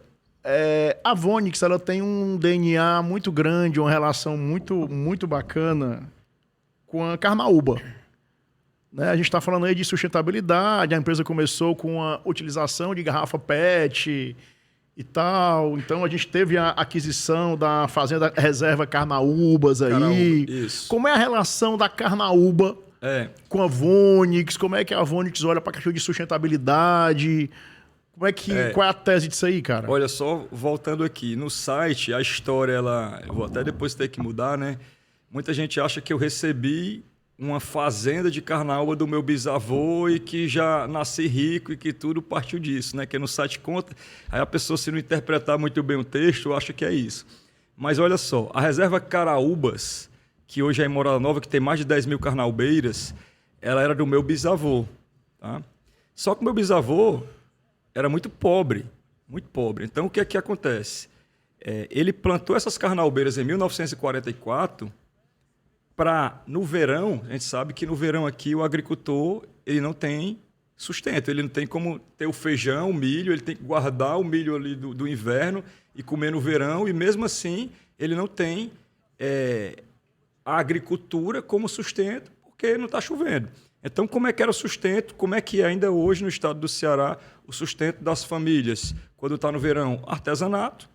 A Vonix, ela tem um DNA muito grande, uma relação muito, muito bacana com a Carnaúba. Né? A gente está falando aí de sustentabilidade, a empresa começou com a utilização de garrafa PET e tal. Então, a gente teve a aquisição da Fazenda Reserva Carnaúbas aí. Isso. Como é a relação da Carnaúba com a Vonix? Como é que a Vonix olha para a questão de sustentabilidade? Qual é a tese disso aí, cara? Olha só, voltando aqui, no site, a história, eu vou até depois ter que mudar, né? Muita gente acha que eu recebi uma fazenda de carnaúba do meu bisavô e que já nasci rico e que tudo partiu disso, né? Que no site conta, aí a pessoa, se não interpretar muito bem o texto, acha que é isso. Mas olha só, a reserva Caraúbas, que hoje é em Morada Nova, que tem mais de 10 mil carnaubeiras, ela era do meu bisavô, tá? Só que o meu bisavô era muito pobre, muito pobre. Então, o que é que acontece? Ele plantou essas carnaubeiras em 1944 para, no verão, a gente sabe que no verão aqui o agricultor ele não tem sustento, ele não tem como ter o feijão, o milho, ele tem que guardar o milho ali do inverno e comer no verão, e mesmo assim ele não tem a agricultura como sustento, porque não está chovendo. Então, como é que era o sustento? Como é que é ainda hoje no estado do Ceará o sustento das famílias? Quando está no verão, artesanato,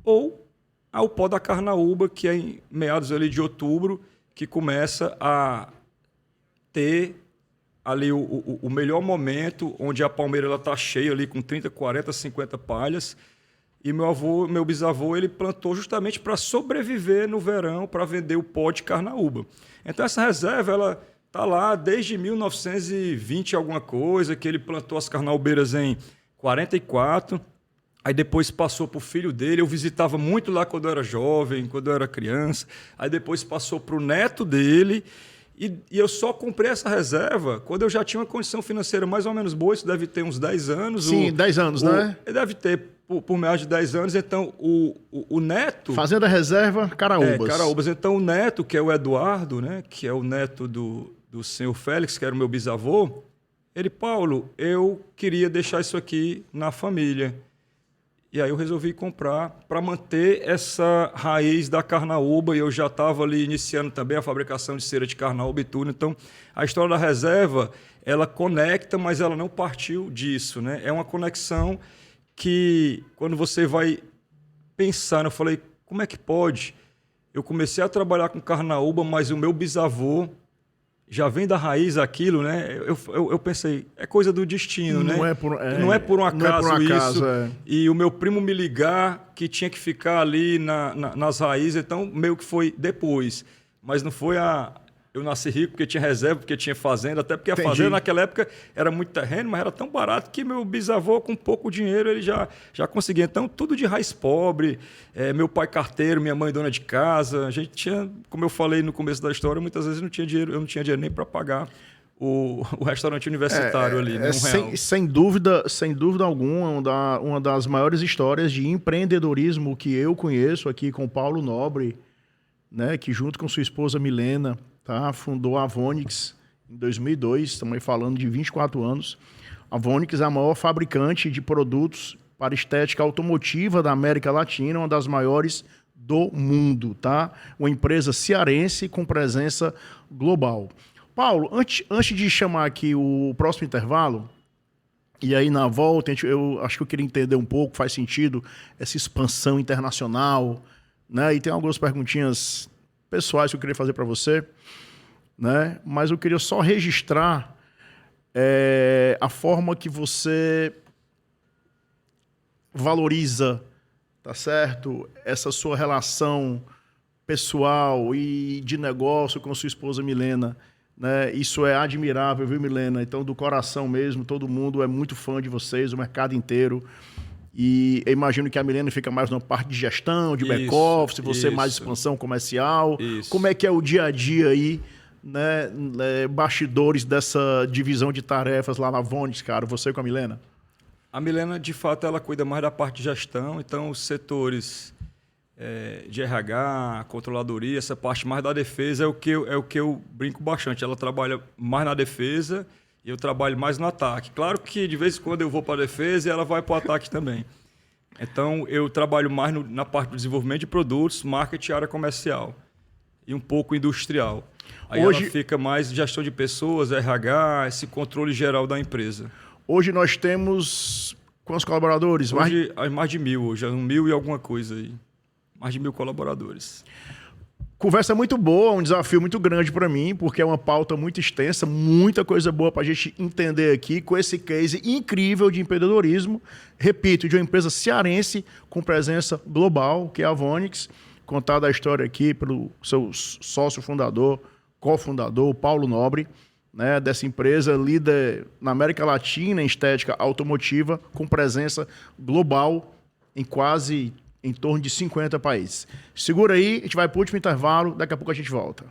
ou o pó da carnaúba, que é em meados ali de outubro, que começa a ter ali o melhor momento, onde a palmeira está cheia ali com 30, 40, 50 palhas. E meu bisavô, ele plantou justamente para sobreviver no verão, para vender o pó de carnaúba. Então, essa reserva, ela está lá desde 1920 alguma coisa, que ele plantou as carnaubeiras em 44, aí depois passou para o filho dele, eu visitava muito lá quando eu era jovem, quando eu era criança, aí depois passou para o neto dele, e eu só comprei essa reserva quando eu já tinha uma condição financeira mais ou menos boa, isso deve ter uns 10 anos. Sim, 10 anos, né? Deve ter por mais de 10 anos, então o neto... Fazenda Reserva Caraúbas. Caraúbas. Então o neto, que é o Eduardo, né, que é o neto do senhor Félix, que era o meu bisavô, ele, Paulo, eu queria deixar isso aqui na família. E aí eu resolvi comprar para manter essa raiz da carnaúba, e eu já estava ali iniciando também a fabricação de cera de carnaúba e tudo. Então, a história da reserva, ela conecta, mas ela não partiu disso, né? É uma conexão que, quando você vai pensar, eu falei, como é que pode? Eu comecei a trabalhar com carnaúba, mas o meu bisavô já vem da raiz aquilo, né? Eu pensei, é coisa do destino, né? Não é por um acaso isso. E o meu primo me ligar que tinha que ficar ali nas raízes, então meio que foi depois. Mas não foi eu nasci rico porque tinha reserva, porque tinha fazenda, até porque a fazenda naquela época era muito terreno, mas era tão barato que meu bisavô, com pouco dinheiro, ele já conseguia. Então, tudo de raiz pobre, meu pai carteiro, minha mãe dona de casa. A gente tinha, como eu falei no começo da história, muitas vezes eu não tinha dinheiro nem para pagar o restaurante universitário ali, né? Sem dúvida alguma, uma das maiores histórias de empreendedorismo que eu conheço aqui com o Paulo Nobre, né, que junto com sua esposa Milena, tá, fundou a Vonix em 2002, estamos aí falando de 24 anos. A Vonix é a maior fabricante de produtos para estética automotiva da América Latina, uma das maiores do mundo, tá? Uma empresa cearense com presença global. Paulo, antes de chamar aqui o próximo intervalo, e aí na volta, eu acho que eu queria entender um pouco, faz sentido, essa expansão internacional, né? E tem algumas perguntinhas pessoais que eu queria fazer para você, né? Mas eu queria só registrar a forma que você valoriza, tá certo? Essa sua relação pessoal e de negócio com sua esposa Milena, né? Isso é admirável, viu, Milena? Então, do coração mesmo, todo mundo é muito fã de vocês, o mercado inteiro. E eu imagino que a Milena fica mais na parte de gestão, de back-office, você mais expansão comercial. Isso. Como é que é o dia a dia aí, né? Bastidores dessa divisão de tarefas lá na Vonix, cara, você com a Milena? A Milena, de fato, ela cuida mais da parte de gestão, então os setores de RH, controladoria, essa parte mais da defesa é o que eu brinco bastante. Ela trabalha mais na defesa e eu trabalho mais no ataque. Claro que de vez em quando eu vou para a defesa e ela vai para o ataque também. Então eu trabalho mais na parte do desenvolvimento de produtos, marketing e área comercial e um pouco industrial. Aí hoje ela fica mais gestão de pessoas, RH, esse controle geral da empresa. Hoje nós temos quantos colaboradores? Hoje mais de 1.000, hoje 1.000 e alguma coisa aí. Mais de 1.000 colaboradores. Conversa muito boa, um desafio muito grande para mim, porque é uma pauta muito extensa, muita coisa boa para a gente entender aqui com esse case incrível de empreendedorismo. Repito, de uma empresa cearense com presença global, que é a Vonix. Contada a história aqui pelo seu sócio fundador, cofundador, Paulo Nobre, né, dessa empresa líder na América Latina em estética automotiva, com presença global em torno de 50 países. Segura aí, a gente vai para o último intervalo, daqui a pouco a gente volta.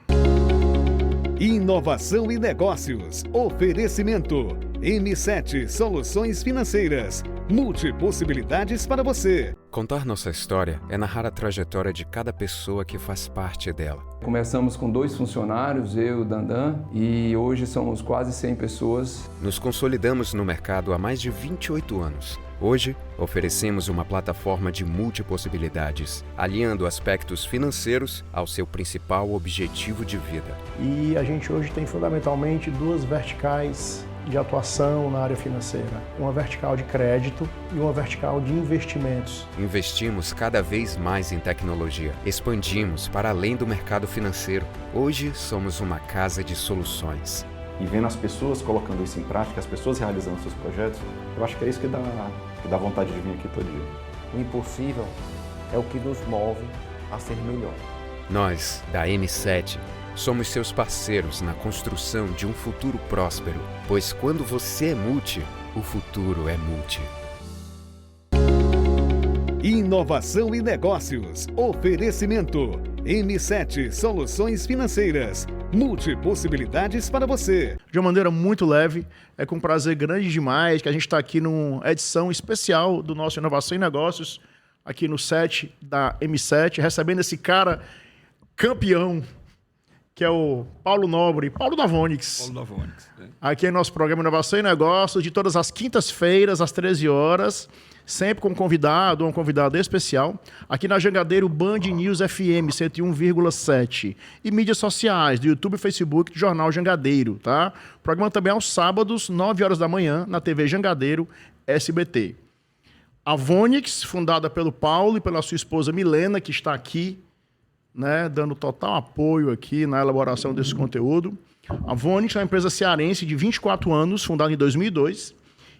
Inovação e negócios. Oferecimento. M7 Soluções Financeiras. Multipossibilidades para você. Contar nossa história é narrar a trajetória de cada pessoa que faz parte dela. Começamos com 2 funcionários, eu e o Dandan, e hoje somos quase 100 pessoas. Nos consolidamos no mercado há mais de 28 anos. Hoje, oferecemos uma plataforma de multipossibilidades, alinhando aspectos financeiros ao seu principal objetivo de vida. E a gente hoje tem fundamentalmente 2 verticais de atuação na área financeira. Uma vertical de crédito e uma vertical de investimentos. Investimos cada vez mais em tecnologia. Expandimos para além do mercado financeiro. Hoje, somos uma casa de soluções. E vendo as pessoas colocando isso em prática, as pessoas realizando seus projetos, eu acho que é isso que dá vontade de vir aqui todo dia. O impossível é o que nos move a ser melhor. Nós, da M7, somos seus parceiros na construção de um futuro próspero, pois quando você é multi, o futuro é multi. Inovação e negócios. Oferecimento. M7 Soluções Financeiras. Multipossibilidades para você. De uma maneira muito leve, é com prazer grande demais que a gente está aqui numa edição especial do nosso Inovação e Negócios, aqui no set da M7, recebendo esse cara campeão, que é o Paulo Nobre, Paulo da Vonix. Paulo da Vonix. Aqui é nosso programa Inovação e Negócios, de todas as quintas-feiras, às 13 horas, sempre com um convidado, uma convidada especial, aqui na Jangadeiro Band News FM 101,7 e mídias sociais, do YouTube e Facebook do Jornal Jangadeiro, tá? O programa também aos sábados, 9 horas da manhã, na TV Jangadeiro SBT. A Vonix, fundada pelo Paulo e pela sua esposa Milena, que está aqui, né, dando total apoio aqui na elaboração desse conteúdo. A Vonix é uma empresa cearense de 24 anos, fundada em 2002,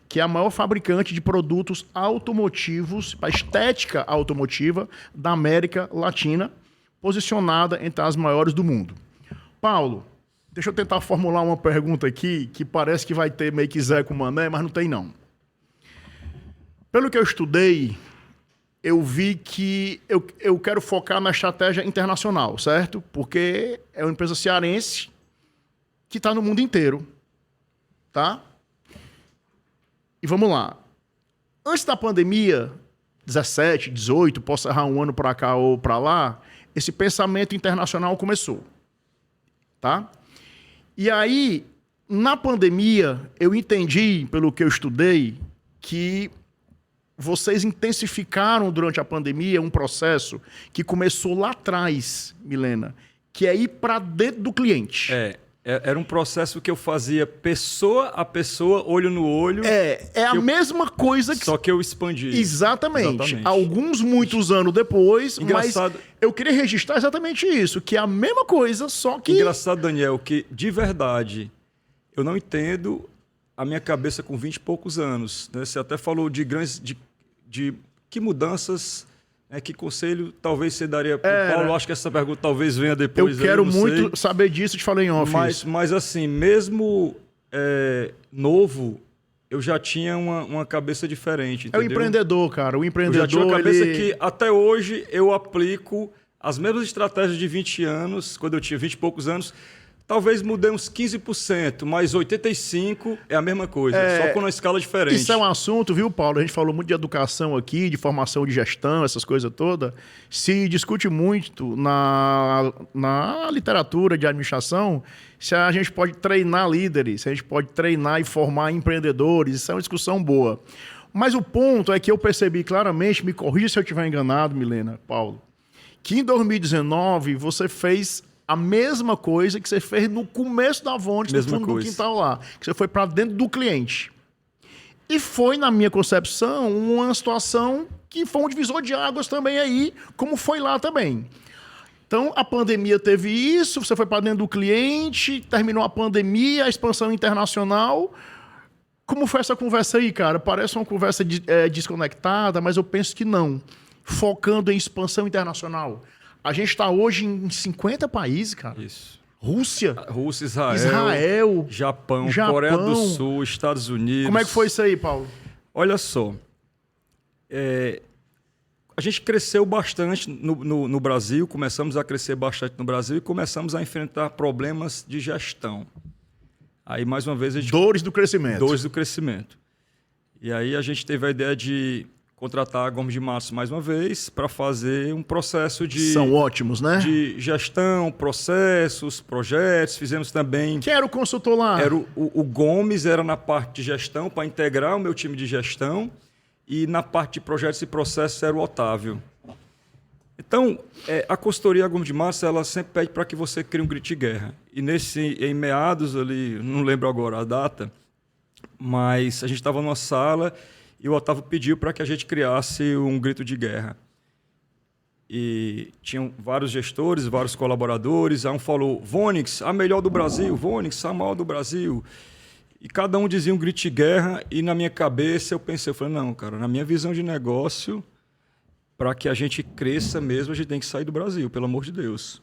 que é a maior fabricante de produtos automotivos, para estética automotiva da América Latina, posicionada entre as maiores do mundo. Paulo, deixa eu tentar formular uma pergunta aqui, que parece que vai ter meio que Zé com Mané, mas não tem não. Pelo que eu estudei, eu vi que eu quero focar na estratégia internacional, certo? Porque é uma empresa cearense que está no mundo inteiro, tá? E vamos lá. Antes da pandemia, 17, 18, posso errar um ano para cá ou para lá, esse pensamento internacional começou, tá? E aí, na pandemia, eu entendi, pelo que eu estudei, que vocês intensificaram durante a pandemia um processo que começou lá atrás, Milena, que é ir para dentro do cliente. Era um processo que eu fazia pessoa a pessoa, olho no olho. É a mesma coisa que... Só que eu expandi. Exatamente. Muitos anos depois, Engraçado. Mas eu queria registrar exatamente isso, que é a mesma coisa, só que... Engraçado, Daniel, que de verdade eu não entendo a minha cabeça com 20 e poucos anos. Né? Você até falou de grandes... de que mudanças... que conselho talvez você daria para o Paulo? Acho que essa pergunta talvez venha depois. Eu quero muito saber disso, te falei em off. Mas assim, mesmo novo, eu já tinha uma cabeça diferente. Entendeu? É o empreendedor, cara. O empreendedor... Eu já tinha uma cabeça que até hoje eu aplico as mesmas estratégias de 20 anos, quando eu tinha 20 e poucos anos. Talvez mudei uns 15%, mas 85% é a mesma coisa, só com uma escala diferente. Isso é um assunto, viu, Paulo? A gente falou muito de educação aqui, de formação de gestão, essas coisas todas. Se discute muito na literatura de administração se a gente pode treinar líderes, se a gente pode treinar e formar empreendedores. Isso é uma discussão boa. Mas o ponto é que eu percebi claramente, me corrija se eu estiver enganado, Milena, Paulo, que em 2019 você fez a mesma coisa que você fez no começo da Vonix, no fundo do quintal lá. Que você foi para dentro do cliente. E foi, na minha concepção, uma situação que foi um divisor de águas também aí, como foi lá também. Então, a pandemia teve isso, você foi para dentro do cliente, terminou a pandemia, a expansão internacional. Como foi essa conversa aí, cara? Parece uma conversa desconectada, mas eu penso que não. Focando em expansão internacional. A gente está hoje em 50 países, cara. Isso. Rússia, Israel, Japão, Coreia do Sul, Estados Unidos. Como é que foi isso aí, Paulo? Olha só. A gente cresceu bastante no Brasil, começamos a crescer bastante no Brasil e começamos a enfrentar problemas de gestão. Aí, mais uma vez, Dores do crescimento. Dores do crescimento. E aí a gente teve a ideia de contratar a Gomes de Matos mais uma vez para fazer um processo de... São ótimos, né? De gestão, processos, projetos. Fizemos também... Quem era o consultor lá? Era o Gomes, era na parte de gestão, para integrar o meu time de gestão. E na parte de projetos e processos era o Otávio. Então, a consultoria Gomes de Matos, ela sempre pede para que você crie um grito de guerra. E em meados ali, não lembro agora a data, mas a gente estava numa sala e o Otávio pediu para que a gente criasse um grito de guerra. E tinham vários gestores, vários colaboradores. Aí um falou, Vonix, a melhor do Brasil, Vonix, a maior do Brasil. E cada um dizia um grito de guerra e na minha cabeça eu falei, não, cara, na minha visão de negócio, para que a gente cresça mesmo, a gente tem que sair do Brasil, pelo amor de Deus.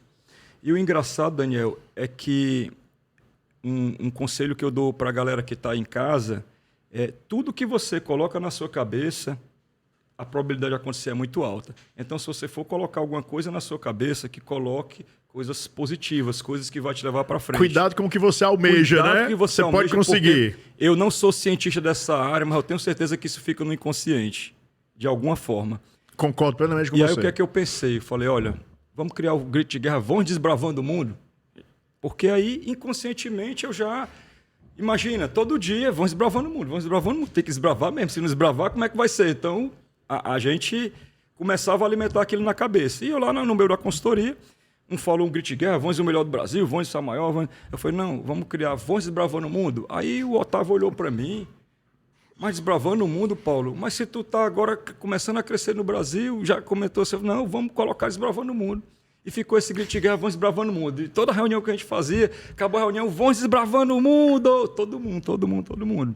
E o engraçado, Daniel, é que um conselho que eu dou para a galera que está em casa é tudo que você coloca na sua cabeça, a probabilidade de acontecer é muito alta. Então, se você for colocar alguma coisa na sua cabeça, que coloque coisas positivas, coisas que vão te levar para frente. Cuidado com o que você almeja, Cuidado né? Com o que você almeja, pode conseguir. Eu não sou cientista dessa área, mas eu tenho certeza que isso fica no inconsciente, de alguma forma. Concordo plenamente com você. você. E aí o que é que eu pensei? Eu falei, olha, vamos criar o grito de guerra, vamos desbravando o mundo? Porque aí, inconscientemente, eu já... Imagina, todo dia, vamos desbravando o mundo, tem que desbravar mesmo. Se não desbravar, como é que vai ser? Então, a gente começava a alimentar aquilo na cabeça. E eu lá no meio da consultoria, um falou um grito de guerra, vamos o melhor do Brasil, vamos ser maior. Vamos... Eu falei, não, vamos criar, vamos desbravando o mundo. Aí o Otávio olhou para mim, mas desbravando o mundo, Paulo, mas se tu está agora começando a crescer no Brasil, já comentou assim, não, vamos colocar desbravando o mundo. E ficou esse grito de guerra, vamos desbravando o mundo. E toda reunião que a gente fazia, acabou a reunião, vamos desbravando o mundo. Todo mundo.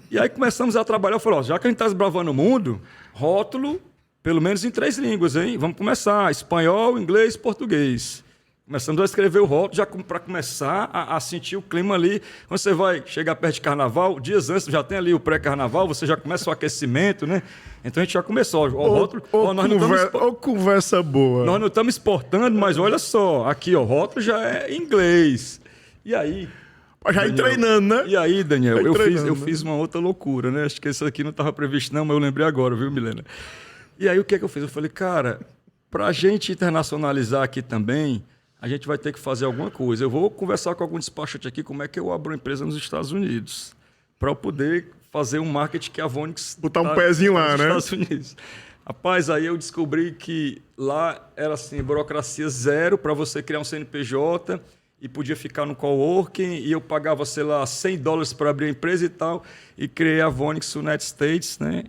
E aí começamos a trabalhar, eu falei, ó, já que a gente está desbravando o mundo, rótulo, pelo menos em 3 línguas, hein? Vamos começar, espanhol, inglês, português. Começamos a escrever o rótulo já para começar a sentir o clima ali. Quando você vai chegar perto de carnaval, dias antes já tem ali o pré-carnaval, você já começa o aquecimento, né? Então a gente já começou. O rótulo, conversa boa. Nós não estamos exportando, mas olha só, aqui ó, o rótulo já é inglês. E aí... Já ir treinando, né? E aí, Daniel, eu fiz uma outra loucura, né? Acho que isso aqui não estava previsto não, mas eu lembrei agora, viu, Milena? E aí o que é que eu fiz? Eu falei, cara, para a gente internacionalizar aqui também, a gente vai ter que fazer alguma coisa. Eu vou conversar com algum despachante aqui como é que eu abro uma empresa nos Estados Unidos para eu poder fazer um marketing que a Vonix... Botar um pezinho lá, né? Estados Unidos. Rapaz, aí eu descobri que lá era assim, burocracia zero para você criar um CNPJ e podia ficar no coworking e eu pagava, sei lá, $100 para abrir a empresa e tal e criei a Vonix United States, né?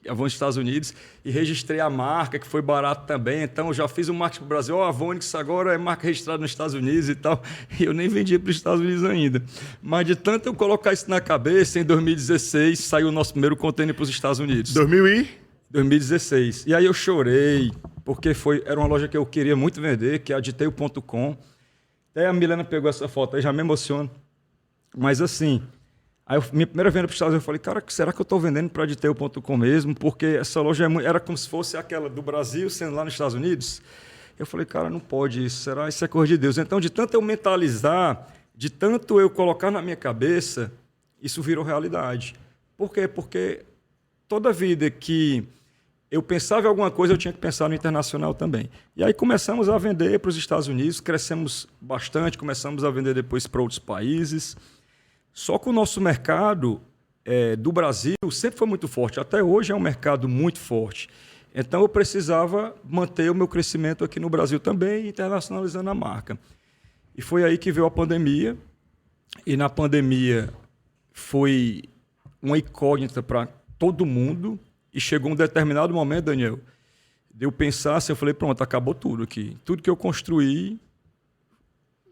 A Vonix Estados Unidos e registrei a marca, que foi barato também. Então, eu já fiz um marketing para o Brasil. A Vonix agora é marca registrada nos Estados Unidos e tal. E eu nem vendia para os Estados Unidos ainda. Mas de tanto eu colocar isso na cabeça, em 2016, saiu o nosso primeiro container para os Estados Unidos. 2016. E aí eu chorei, porque era uma loja que eu queria muito vender, que é a Diteio.com. Até a Milena pegou essa foto aí, já me emociono. Mas assim... Aí, minha primeira venda para os Estados Unidos, eu falei, cara, será que eu estou vendendo para a Diteio.com mesmo? Porque essa loja era como se fosse aquela do Brasil, sendo lá nos Estados Unidos. Eu falei, cara, não pode isso, será? Isso é coisa de Deus. Então, de tanto eu mentalizar, de tanto eu colocar na minha cabeça, isso virou realidade. Por quê? Porque toda vida que eu pensava em alguma coisa, eu tinha que pensar no internacional também. E aí começamos a vender para os Estados Unidos, crescemos bastante, começamos a vender depois para outros países. Só que o nosso mercado do Brasil sempre foi muito forte. Até hoje é um mercado muito forte. Então, eu precisava manter o meu crescimento aqui no Brasil também, internacionalizando a marca. E foi aí que veio a pandemia. E na pandemia foi uma incógnita para todo mundo. E chegou um determinado momento, Daniel, de eu pensar assim, eu falei, pronto, acabou tudo aqui. Tudo que eu construí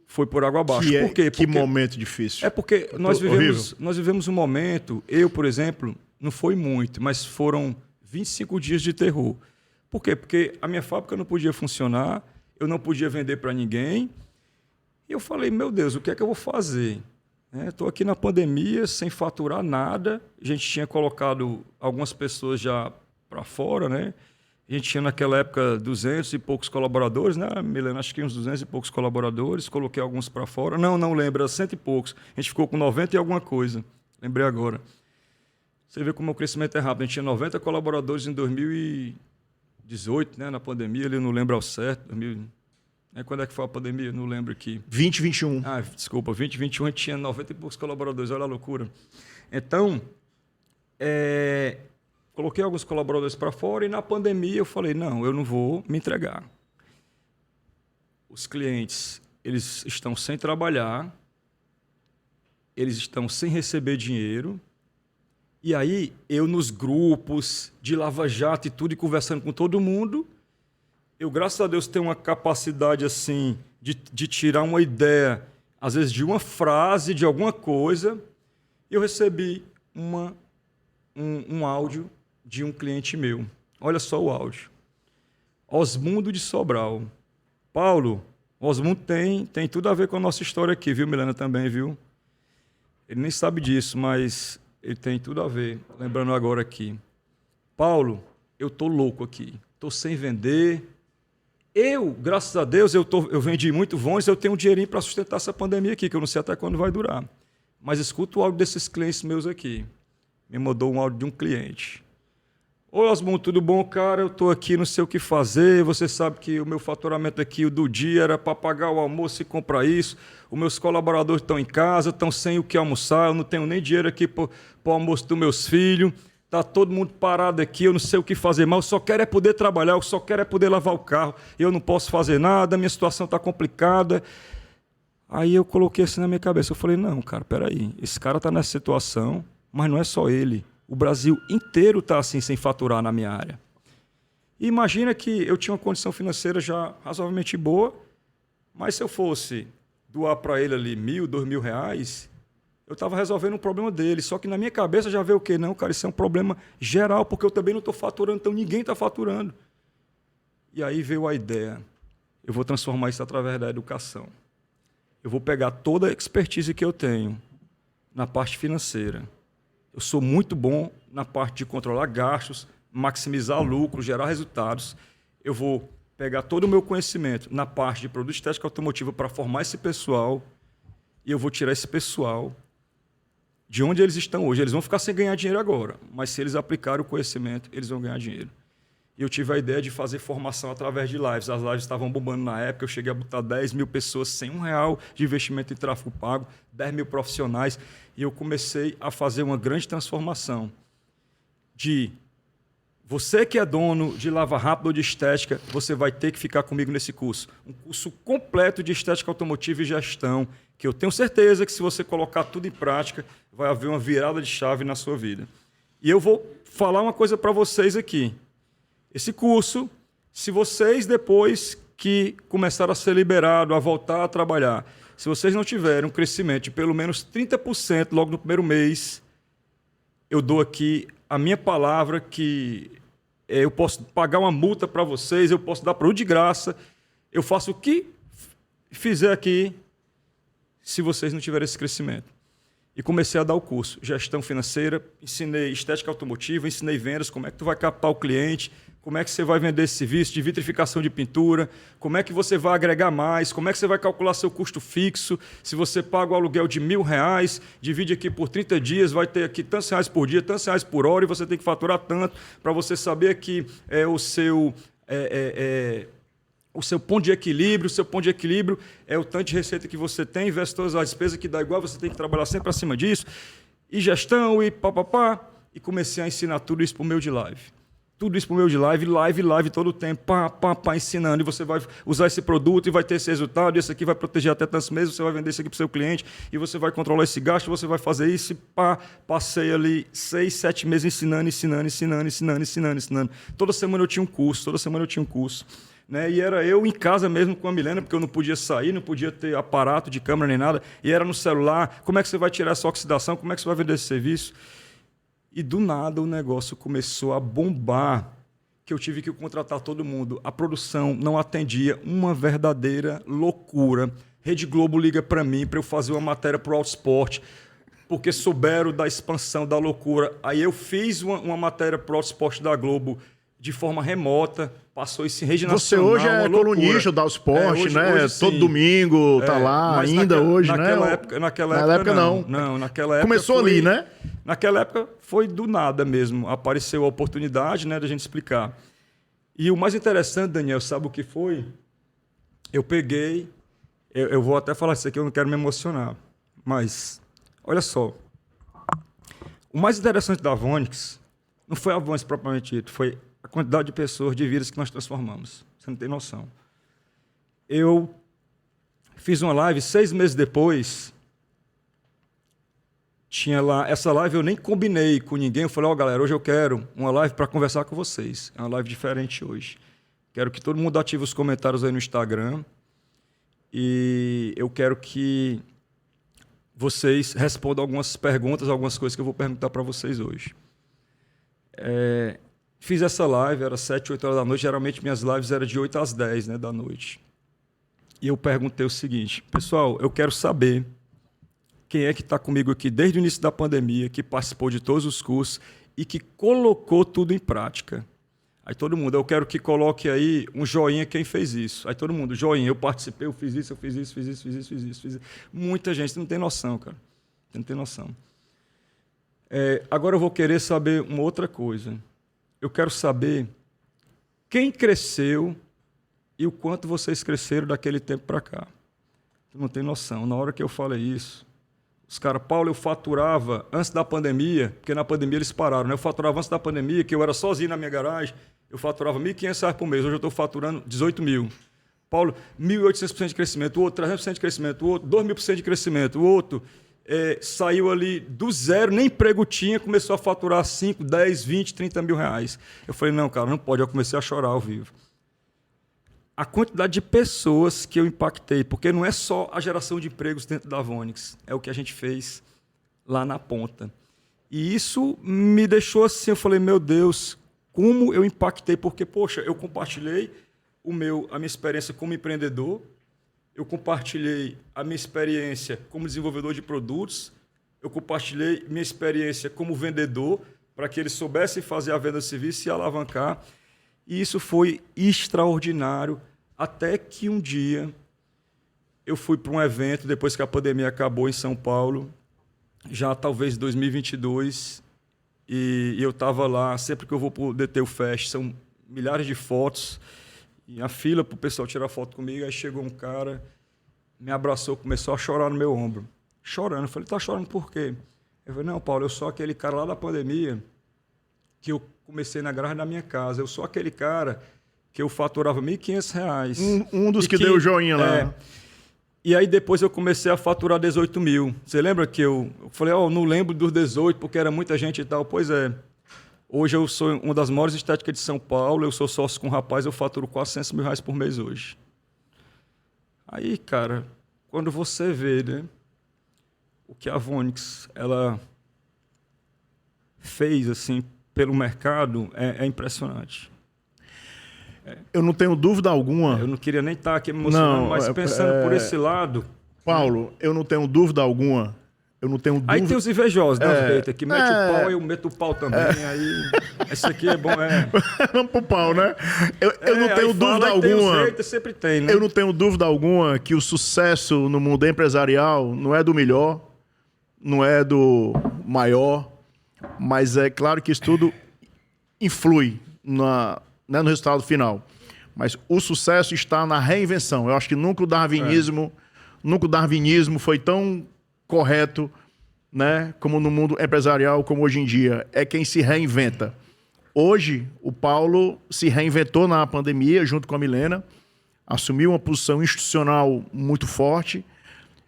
foi por água abaixo. Por quê? Que momento difícil. É porque nós vivemos um momento, eu, por exemplo, não foi muito, mas foram 25 dias de terror. Por quê? Porque a minha fábrica não podia funcionar, eu não podia vender para ninguém. E eu falei, meu Deus, o que é que eu vou fazer? Estou aqui na pandemia, sem faturar nada. A gente tinha colocado algumas pessoas já para fora, né? A gente tinha naquela época 200 e poucos colaboradores, né, Milena? Acho que uns 200 e poucos colaboradores. Coloquei alguns para fora. Não lembro, era 100 e poucos. A gente ficou com 90 e alguma coisa. Lembrei agora. Você vê como o crescimento é rápido. A gente tinha 90 colaboradores em 2018, né, na pandemia. Eu não lembro ao certo. Quando é que foi a pandemia? Não lembro aqui. 2021. Desculpa. 2021 a gente tinha 90 e poucos colaboradores. Olha a loucura. Então, coloquei alguns colaboradores para fora e na pandemia eu falei, não, eu não vou me entregar. Os clientes, eles estão sem trabalhar, eles estão sem receber dinheiro. E aí, eu nos grupos de Lava Jato e tudo, e conversando com todo mundo, eu, graças a Deus, tenho uma capacidade assim de tirar uma ideia, às vezes de uma frase, de alguma coisa. Eu recebi um áudio de um cliente meu. Olha só o áudio. Osmundo de Sobral. Paulo, Osmundo tem tudo a ver com a nossa história aqui, viu, Milena, também, viu? Ele nem sabe disso, mas ele tem tudo a ver. Lembrando agora aqui. Paulo, eu tô louco aqui. Tô sem vender. Graças a Deus, eu vendi muito Vons, eu tenho um dinheirinho para sustentar essa pandemia aqui, que eu não sei até quando vai durar. Mas escuta o áudio desses clientes meus aqui. Me mandou um áudio de um cliente. Oi, Osmundo, tudo bom, cara? Eu estou aqui, não sei o que fazer. Você sabe que o meu faturamento aqui, o do dia, era para pagar o almoço e comprar isso. Os meus colaboradores estão em casa, estão sem o que almoçar. Eu não tenho nem dinheiro aqui para o almoço dos meus filhos. Está todo mundo parado aqui, eu não sei o que fazer mais. Eu só quero é poder trabalhar, eu só quero é poder lavar o carro. Eu não posso fazer nada, minha situação está complicada. Aí eu coloquei assim na minha cabeça. Eu falei, não, cara, peraí. Esse cara está nessa situação, mas não é só ele. O Brasil inteiro está assim, sem faturar na minha área. E imagina que eu tinha uma condição financeira já razoavelmente boa, mas se eu fosse doar para ele ali R$1.000, R$2.000, eu estava resolvendo um problema dele. Só que na minha cabeça já veio o quê? Não, cara, isso é um problema geral, porque eu também não estou faturando, então ninguém está faturando. E aí veio a ideia. Eu vou transformar isso através da educação. Eu vou pegar toda a expertise que eu tenho na parte financeira. Eu sou muito bom na parte de controlar gastos, maximizar lucro, gerar resultados. Eu vou pegar todo o meu conhecimento na parte de produto estética automotiva para formar esse pessoal e eu vou tirar esse pessoal de onde eles estão hoje. Eles vão ficar sem ganhar dinheiro agora, mas se eles aplicarem o conhecimento, eles vão ganhar dinheiro. E eu tive a ideia de fazer formação através de lives. As lives estavam bombando na época, eu cheguei a botar 10 mil pessoas sem R$1 de investimento em tráfego pago, 10 mil profissionais, e eu comecei a fazer uma grande transformação de você que é dono de Lava Rápido ou de estética, você vai ter que ficar comigo nesse curso. Um curso completo de estética automotiva e gestão, que eu tenho certeza que se você colocar tudo em prática, vai haver uma virada de chave na sua vida. E eu vou falar uma coisa para vocês aqui. Esse curso, se vocês, depois que começaram a ser liberados, a voltar a trabalhar, se vocês não tiverem um crescimento de pelo menos 30% logo no primeiro mês, eu dou aqui a minha palavra que eu posso pagar uma multa para vocês, eu posso dar produto de graça, eu faço o que fizer aqui se vocês não tiverem esse crescimento. E comecei a dar o curso, gestão financeira, ensinei estética automotiva, ensinei vendas, como é que tu vai captar o cliente, como é que você vai vender esse serviço de vitrificação de pintura, como é que você vai agregar mais, como é que você vai calcular seu custo fixo, se você paga o aluguel de R$1.000, divide aqui por 30 dias, vai ter aqui tantos reais por dia, tantos reais por hora, e você tem que faturar tanto para você saber que o seu ponto de equilíbrio, é o tanto de receita que você tem, versus todas as despesas que dá igual, você tem que trabalhar sempre acima disso, e gestão, e papapá, e comecei a ensinar tudo isso por meio de live. Tudo isso por meio de live todo o tempo, ensinando. E você vai usar esse produto e vai ter esse resultado, e esse aqui vai proteger até tantos meses, você vai vender isso aqui para o seu cliente, e você vai controlar esse gasto, você vai fazer isso, e passei ali 6, 7 meses ensinando. Toda semana eu tinha um curso, Né? E era eu em casa mesmo com a Milena, porque eu não podia sair, não podia ter aparato de câmera nem nada, e era no celular. Como é que você vai tirar essa oxidação? Como é que você vai vender esse serviço? E do nada o negócio começou a bombar, que eu tive que contratar todo mundo. A produção não atendia, uma verdadeira loucura. Rede Globo liga para mim para eu fazer uma matéria para o Autosport, porque souberam da expansão, da loucura. Aí eu fiz uma matéria para o Autosport da Globo de forma remota, passou isso em rede nacional. Você hoje é colunista da Autosport, né? Hoje, todo domingo tá lá, ainda hoje, naquela né? Época, naquela época não. Não, naquela época começou foi, ali, né? Naquela época foi do nada mesmo. Apareceu a oportunidade, né, da gente explicar. E o mais interessante, Daniel, sabe o que foi? Eu peguei... Eu vou até falar isso aqui, eu não quero me emocionar. Mas, olha só. O mais interessante da Vonix não foi a Vonix propriamente dito, foi a quantidade de pessoas, de vidas que nós transformamos. Você não tem noção. Eu fiz uma live 6 meses depois. Tinha lá... Essa live eu nem combinei com ninguém. Eu falei, galera, hoje eu quero uma live para conversar com vocês. É uma live diferente hoje. Quero que todo mundo ative os comentários aí no Instagram. E eu quero que vocês respondam algumas perguntas, algumas coisas que eu vou perguntar para vocês hoje. Fiz essa live, era 7, 8 horas da noite. Geralmente minhas lives eram de 8 às 10, né, da noite. E eu perguntei o seguinte, pessoal, eu quero saber quem é que está comigo aqui desde o início da pandemia, que participou de todos os cursos e que colocou tudo em prática. Aí todo mundo, eu quero que coloque aí um joinha quem fez isso. Aí todo mundo, joinha, eu participei, eu fiz isso. Muita gente, você não tem noção, cara. Você não tem noção. Agora eu vou querer saber uma outra coisa. Eu quero saber quem cresceu e o quanto vocês cresceram daquele tempo para cá. Tu não tem noção. Na hora que eu falei isso, os caras, Paulo, eu faturava antes da pandemia, porque na pandemia eles pararam, né? Eu faturava antes da pandemia, que eu era sozinho na minha garagem, eu faturava R$ 1.500 por mês. Hoje eu estou faturando 18 mil. Paulo, 1.800% de crescimento, o outro 300% de crescimento, o outro 2.000% de crescimento, o outro saiu ali do zero, nem emprego tinha, começou a faturar 5, 10, 20, 30 mil reais. Eu falei, não, cara, não pode. Eu comecei a chorar ao vivo. A quantidade de pessoas que eu impactei, porque não é só a geração de empregos dentro da Vonix, é o que a gente fez lá na ponta. E isso me deixou assim, eu falei, meu Deus, como eu impactei, porque, poxa, eu compartilhei a minha experiência como empreendedor, eu compartilhei a minha experiência como desenvolvedor de produtos, eu compartilhei minha experiência como vendedor, para que eles soubessem fazer a venda de serviço e alavancar. E isso foi extraordinário, até que um dia eu fui para um evento, depois que a pandemia acabou em São Paulo, já talvez 2022, e eu estava lá, sempre que eu vou para o DTU Fest, são milhares de fotos, e a fila para o pessoal tirar foto comigo, aí chegou um cara, me abraçou, começou a chorar no meu ombro. Chorando. Eu falei, tá chorando por quê? Eu falei, não, Paulo, eu sou aquele cara lá da pandemia que eu comecei na garagem da minha casa. Eu sou aquele cara que eu faturava R$ 1.500. Um dos que deu o joinha lá. E aí depois eu comecei a faturar 18 mil. Você lembra que eu falei, não lembro dos 18 porque era muita gente e tal. Pois é. Hoje eu sou uma das maiores estéticas de São Paulo, eu sou sócio com um rapaz, eu faturo quase R$ 400 mil por mês hoje. Aí, cara, quando você vê, né, o que a Vonix ela fez assim, pelo mercado, é impressionante. Eu não tenho dúvida alguma. Eu não queria nem estar aqui me emocionando, mas pensando por esse lado... Paulo, eu não tenho dúvida alguma. Eu não tenho dúvida. Aí tem os invejosos, né? Os haters, que mete o pau, eu meto o pau também. Aí, esse aqui é bom, Vamos pro pau, né? Eu não tenho dúvida alguma. Tem os haters, sempre tem, né? Eu não tenho dúvida alguma que o sucesso no mundo empresarial não é do melhor, não é do maior, mas é claro que isso tudo influi no resultado final. Mas o sucesso está na reinvenção. Eu acho que nunca o darwinismo foi tão correto, né, como no mundo empresarial, como hoje em dia. É quem se reinventa. Hoje, o Paulo se reinventou na pandemia, junto com a Milena, assumiu uma posição institucional muito forte,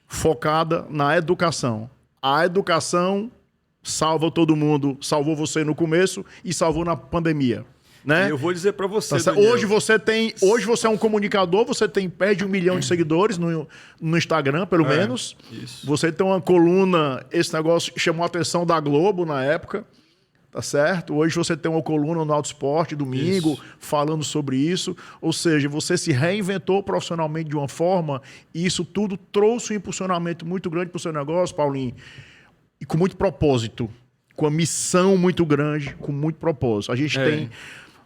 focada na educação. A educação salva todo mundo, salvou você no começo e salvou na pandemia. Né? E eu vou dizer para você, Tá, hoje você é um comunicador, você tem perto de 1 milhão de seguidores no Instagram, pelo menos. Isso. Você tem uma coluna, esse negócio chamou a atenção da Globo na época, tá certo? Hoje você tem uma coluna no Auto Esporte, domingo, falando sobre isso. Ou seja, você se reinventou profissionalmente de uma forma e isso tudo trouxe um impulsionamento muito grande para o seu negócio, Paulinho, e com muito propósito, com a missão muito grande, com muito propósito. A gente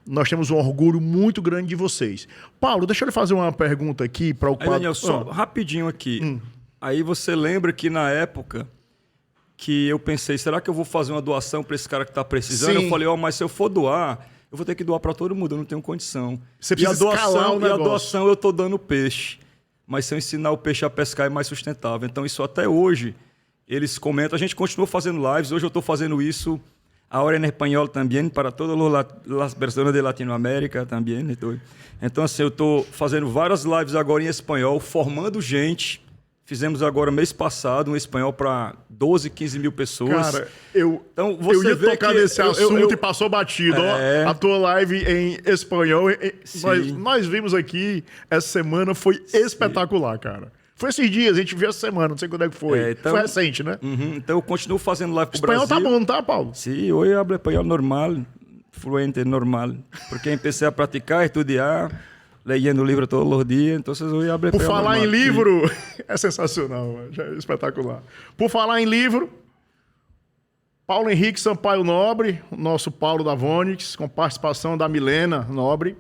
nós temos um orgulho muito grande de vocês. Paulo, deixa eu lhe fazer uma pergunta aqui para o Aí, Daniel, só rapidinho aqui. Aí você lembra que na época que eu pensei, será que eu vou fazer uma doação para esse cara que está precisando? Sim. Eu falei, mas se eu for doar, eu vou ter que doar para todo mundo, eu não tenho condição. Você precisa escalar o E a negócio. doação eu estou dando peixe. Mas se eu ensinar o peixe a pescar é mais sustentável. Então isso até hoje, eles comentam, a gente continua fazendo lives, hoje eu estou fazendo isso ahora en español también, para todas as pessoas de Latinoamérica também. Então, assim, eu estou fazendo várias lives agora em espanhol, formando gente. Fizemos agora, mês passado, um espanhol para 12, 15 mil pessoas. Cara, eu você ia vê tocar que nesse assunto e passou batido. É. Ó, a tua live em espanhol, Sim. nós vimos aqui essa semana, foi espetacular, cara. Foi esses dias, a gente viu essa semana, não sei quando é que foi. Então, foi recente, né? Então eu continuo fazendo live pro Espanhol Brasil. tá bom, tá, Paulo? Sí, hoy hablo español normal, fluente, normal. Porque empecé a praticar, estudiar, leyendo livro todos os dias, entonces hoy hablo Por español falar normal. em livro, é sensacional, é espetacular. Por falar em livro, Paulo Henrique Sampaio Nobre, o nosso Paulo da Vonix, com participação da Milena Nobre,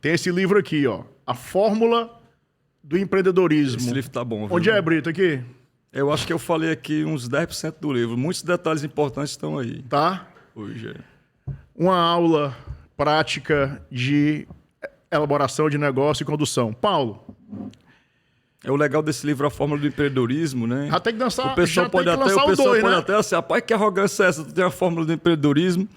tem esse livro aqui, ó, A Fórmula do Empreendedorismo. Esse livro tá bom, viu? Onde é, Brito? Aqui? Eu acho que eu falei aqui uns 10% do livro. Muitos detalhes importantes estão aí. Tá? Hoje. Uma aula prática de elaboração de negócio e condução. Paulo, É o legal desse livro, A Fórmula do Empreendedorismo, né? já tem que dançar, O pessoal já pode tem que até, lançar o o pessoal 2, pode né? até assim, rapaz, que arrogância é essa? Tu tem a Fórmula do Empreendedorismo.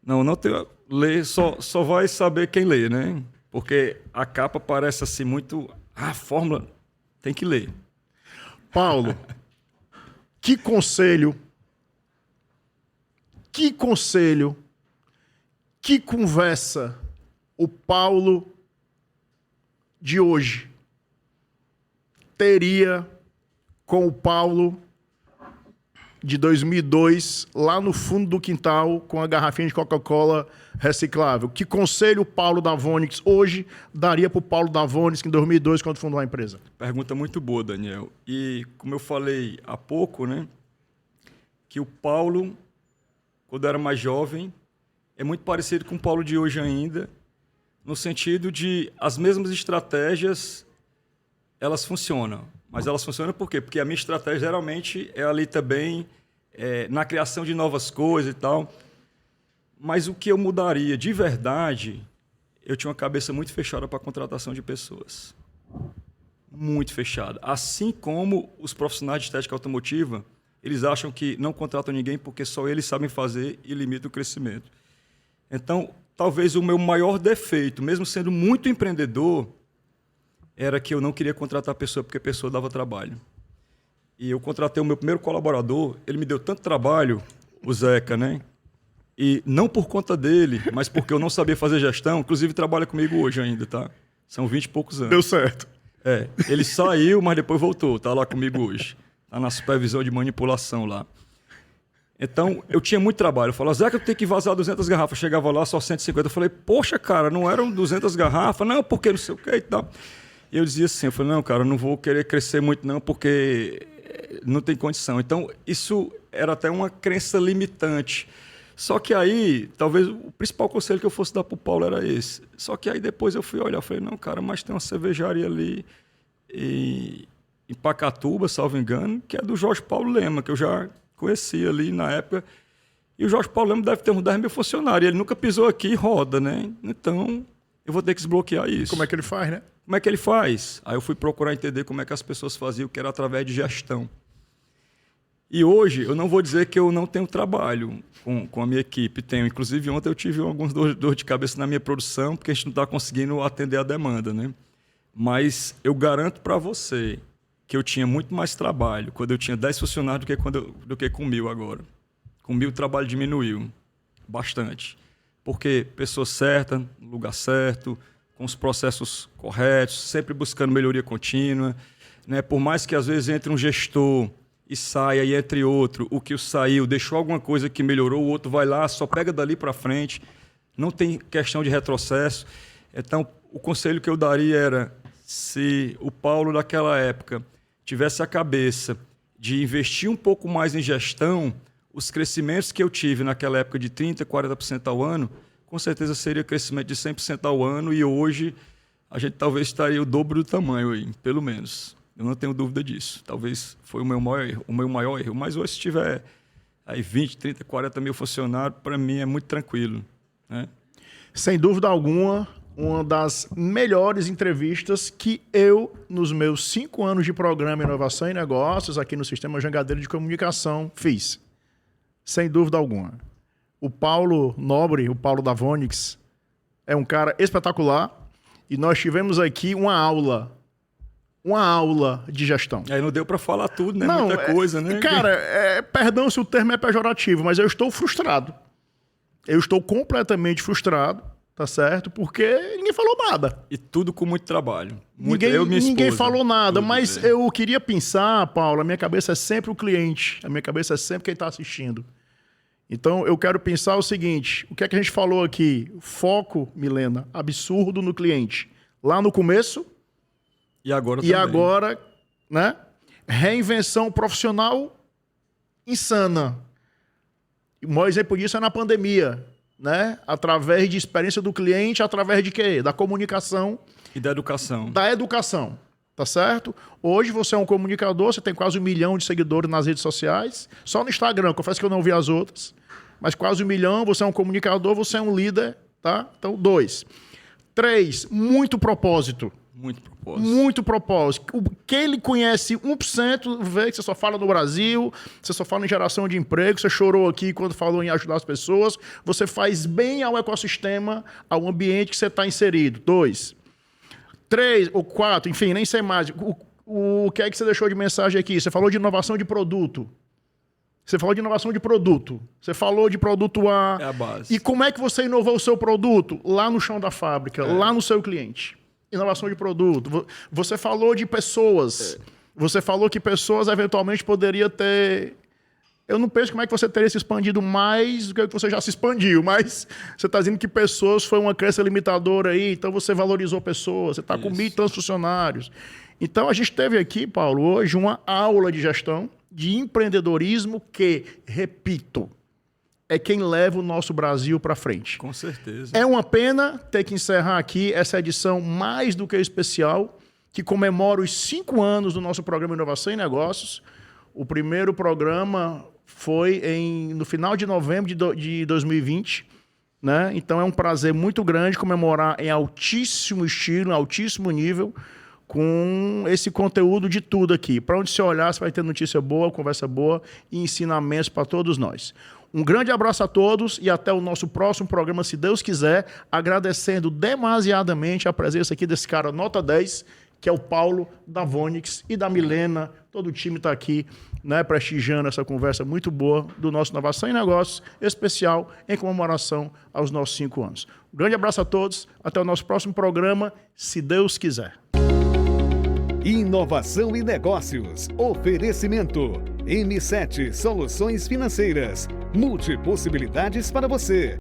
Não tem. Lê, só vai saber quem lê, né? Porque a capa parece assim muito... a fórmula tem que ler. Paulo, que conselho, que conversa o Paulo de hoje teria com o Paulo de 2002, lá no fundo do quintal, com a garrafinha de Coca-Cola reciclável? Que conselho o Paulo da Vonix hoje daria para o Paulo da Vonix em 2002, quando fundou a empresa? Pergunta muito boa, Daniel. E como eu falei há pouco, né, que o Paulo, quando era mais jovem, é muito parecido com o Paulo de hoje ainda, no sentido de as mesmas estratégias, elas funcionam. Mas elas funcionam por quê? Porque a minha estratégia geralmente é ali também na criação de novas coisas e tal. Mas o que eu mudaria de verdade, eu tinha uma cabeça muito fechada para a contratação de pessoas. Muito fechada. Assim como os profissionais de estética automotiva, eles acham que não contratam ninguém porque só eles sabem fazer e limitam o crescimento. Então, talvez o meu maior defeito, mesmo sendo muito empreendedor, era que eu não queria contratar a pessoa porque a pessoa dava trabalho. E eu contratei o meu primeiro colaborador, ele me deu tanto trabalho, o Zeca, né? E não por conta dele, mas porque eu não sabia fazer gestão, inclusive trabalha comigo hoje ainda, tá? São 20 e poucos anos. Deu certo. Ele saiu, mas depois voltou, tá lá comigo hoje. Tá na supervisão de manipulação lá. Então, eu tinha muito trabalho. Eu falava, Zeca, eu tenho que vazar 200 garrafas. Chegava lá, só 150. Eu falei, poxa, cara, não eram 200 garrafas? Não, porque não sei o que e tal. E eu dizia assim, eu falei, não, cara, eu não vou querer crescer muito não, porque não tem condição. Então, isso era até uma crença limitante. Só que aí, talvez o principal conselho que eu fosse dar para o Paulo era esse. Só que aí depois eu fui olhar, eu falei, não, cara, mas tem uma cervejaria ali em Pacatuba, salvo engano, que é do Jorge Paulo Lema, que eu já conhecia ali na época. E o Jorge Paulo Lema deve ter uns 10 mil funcionários. Ele nunca pisou aqui e roda, né? Então, eu vou ter que desbloquear isso. Como é que ele faz, né? Como é que ele faz? Aí eu fui procurar entender como é que as pessoas faziam, que era através de gestão. E hoje, eu não vou dizer que eu não tenho trabalho com a minha equipe. Tenho. Inclusive, ontem eu tive alguns dor de cabeça na minha produção, porque a gente não está conseguindo atender a demanda, né? Mas eu garanto para você que eu tinha muito mais trabalho quando eu tinha 10 funcionários do que com 1.000 agora. Com 1.000 o trabalho diminuiu bastante. Porque pessoa certa, no lugar certo, com os processos corretos, sempre buscando melhoria contínua, né? Por mais que às vezes entre um gestor e saia, e entre outro, o que saiu, deixou alguma coisa que melhorou, o outro vai lá, só pega dali para frente, não tem questão de retrocesso. Então, o conselho que eu daria era, se o Paulo, naquela época, tivesse a cabeça de investir um pouco mais em gestão, os crescimentos que eu tive naquela época de 30%, 40% ao ano, com certeza seria crescimento de 100% ao ano, e hoje a gente talvez estaria o dobro do tamanho aí, pelo menos. Eu não tenho dúvida disso. Talvez foi o meu maior erro. Mas hoje, se tiver aí 20, 30, 40 mil funcionários, para mim é muito tranquilo, né? Sem dúvida alguma, uma das melhores entrevistas que eu, nos meus 5 anos de programa Inovação e Negócios, aqui no Sistema Jangadeiro de Comunicação, fiz. Sem dúvida alguma. O Paulo Nobre, o Paulo da Vonix, é um cara espetacular, e nós tivemos aqui uma aula de gestão. Aí não deu para falar tudo, né? Não, muita coisa, né? Cara, perdão se o termo é pejorativo, mas eu estou frustrado. Eu estou completamente frustrado, tá certo? Porque ninguém falou nada. E tudo com muito trabalho. Ninguém falou nada, tudo, mas eu queria pensar, Paulo, a minha cabeça é sempre o cliente, a minha cabeça é sempre quem está assistindo. Então, eu quero pensar o seguinte, o que é que a gente falou aqui? Foco, Milena, absurdo no cliente. Lá no começo... E agora também. E agora, né? Reinvenção profissional insana. O maior exemplo disso é na pandemia, né? Através de experiência do cliente, através de quê? Da comunicação. E da educação. Da educação, tá certo? Hoje você é um comunicador, você tem quase 1 milhão de seguidores nas redes sociais. Só no Instagram, confesso que eu não vi as outras. Mas quase 1 milhão, você é um comunicador, você é um líder, tá? Então, 2. 3, muito propósito. Muito propósito. Muito propósito. Quem ele conhece 1%, vê que você só fala no Brasil, você só fala em geração de emprego, você chorou aqui quando falou em ajudar as pessoas, você faz bem ao ecossistema, ao ambiente que você está inserido. 2. 3 ou 4, enfim, nem sei mais. O que é que você deixou de mensagem aqui? Você falou de inovação de produto. Você falou de inovação de produto. Você falou de produto A. É a base. E como é que você inovou o seu produto? Lá no chão da fábrica, lá no seu cliente. Inovação de produto. Você falou de pessoas. Você falou que pessoas eventualmente poderiam ter... Eu não penso como é que você teria se expandido mais do que você já se expandiu, mas você está dizendo que pessoas foi uma crença limitadora aí, então você valorizou pessoas, você está com 1.000 e tantos funcionários. Então a gente teve aqui, Paulo, hoje uma aula de gestão, de empreendedorismo que, repito, é quem leva o nosso Brasil para frente. Com certeza. É uma pena ter que encerrar aqui essa edição mais do que especial, que comemora os 5 anos do nosso programa Inovação e Negócios. O primeiro programa foi no final de novembro de 2020, né? Então é um prazer muito grande comemorar em altíssimo estilo, em altíssimo nível, com esse conteúdo de tudo aqui. Para onde você olhar, você vai ter notícia boa, conversa boa e ensinamentos para todos nós. Um grande abraço a todos e até o nosso próximo programa, se Deus quiser, agradecendo demasiadamente a presença aqui desse cara nota 10, que é o Paulo da Vonix e da Milena. Todo o time está aqui, né, prestigiando essa conversa muito boa do nosso Inovação e Negócios, especial em comemoração aos nossos 5 anos. Um grande abraço a todos, até o nosso próximo programa, se Deus quiser. Inovação e Negócios. Oferecimento. M7 Soluções Financeiras. Multipossibilidades para você.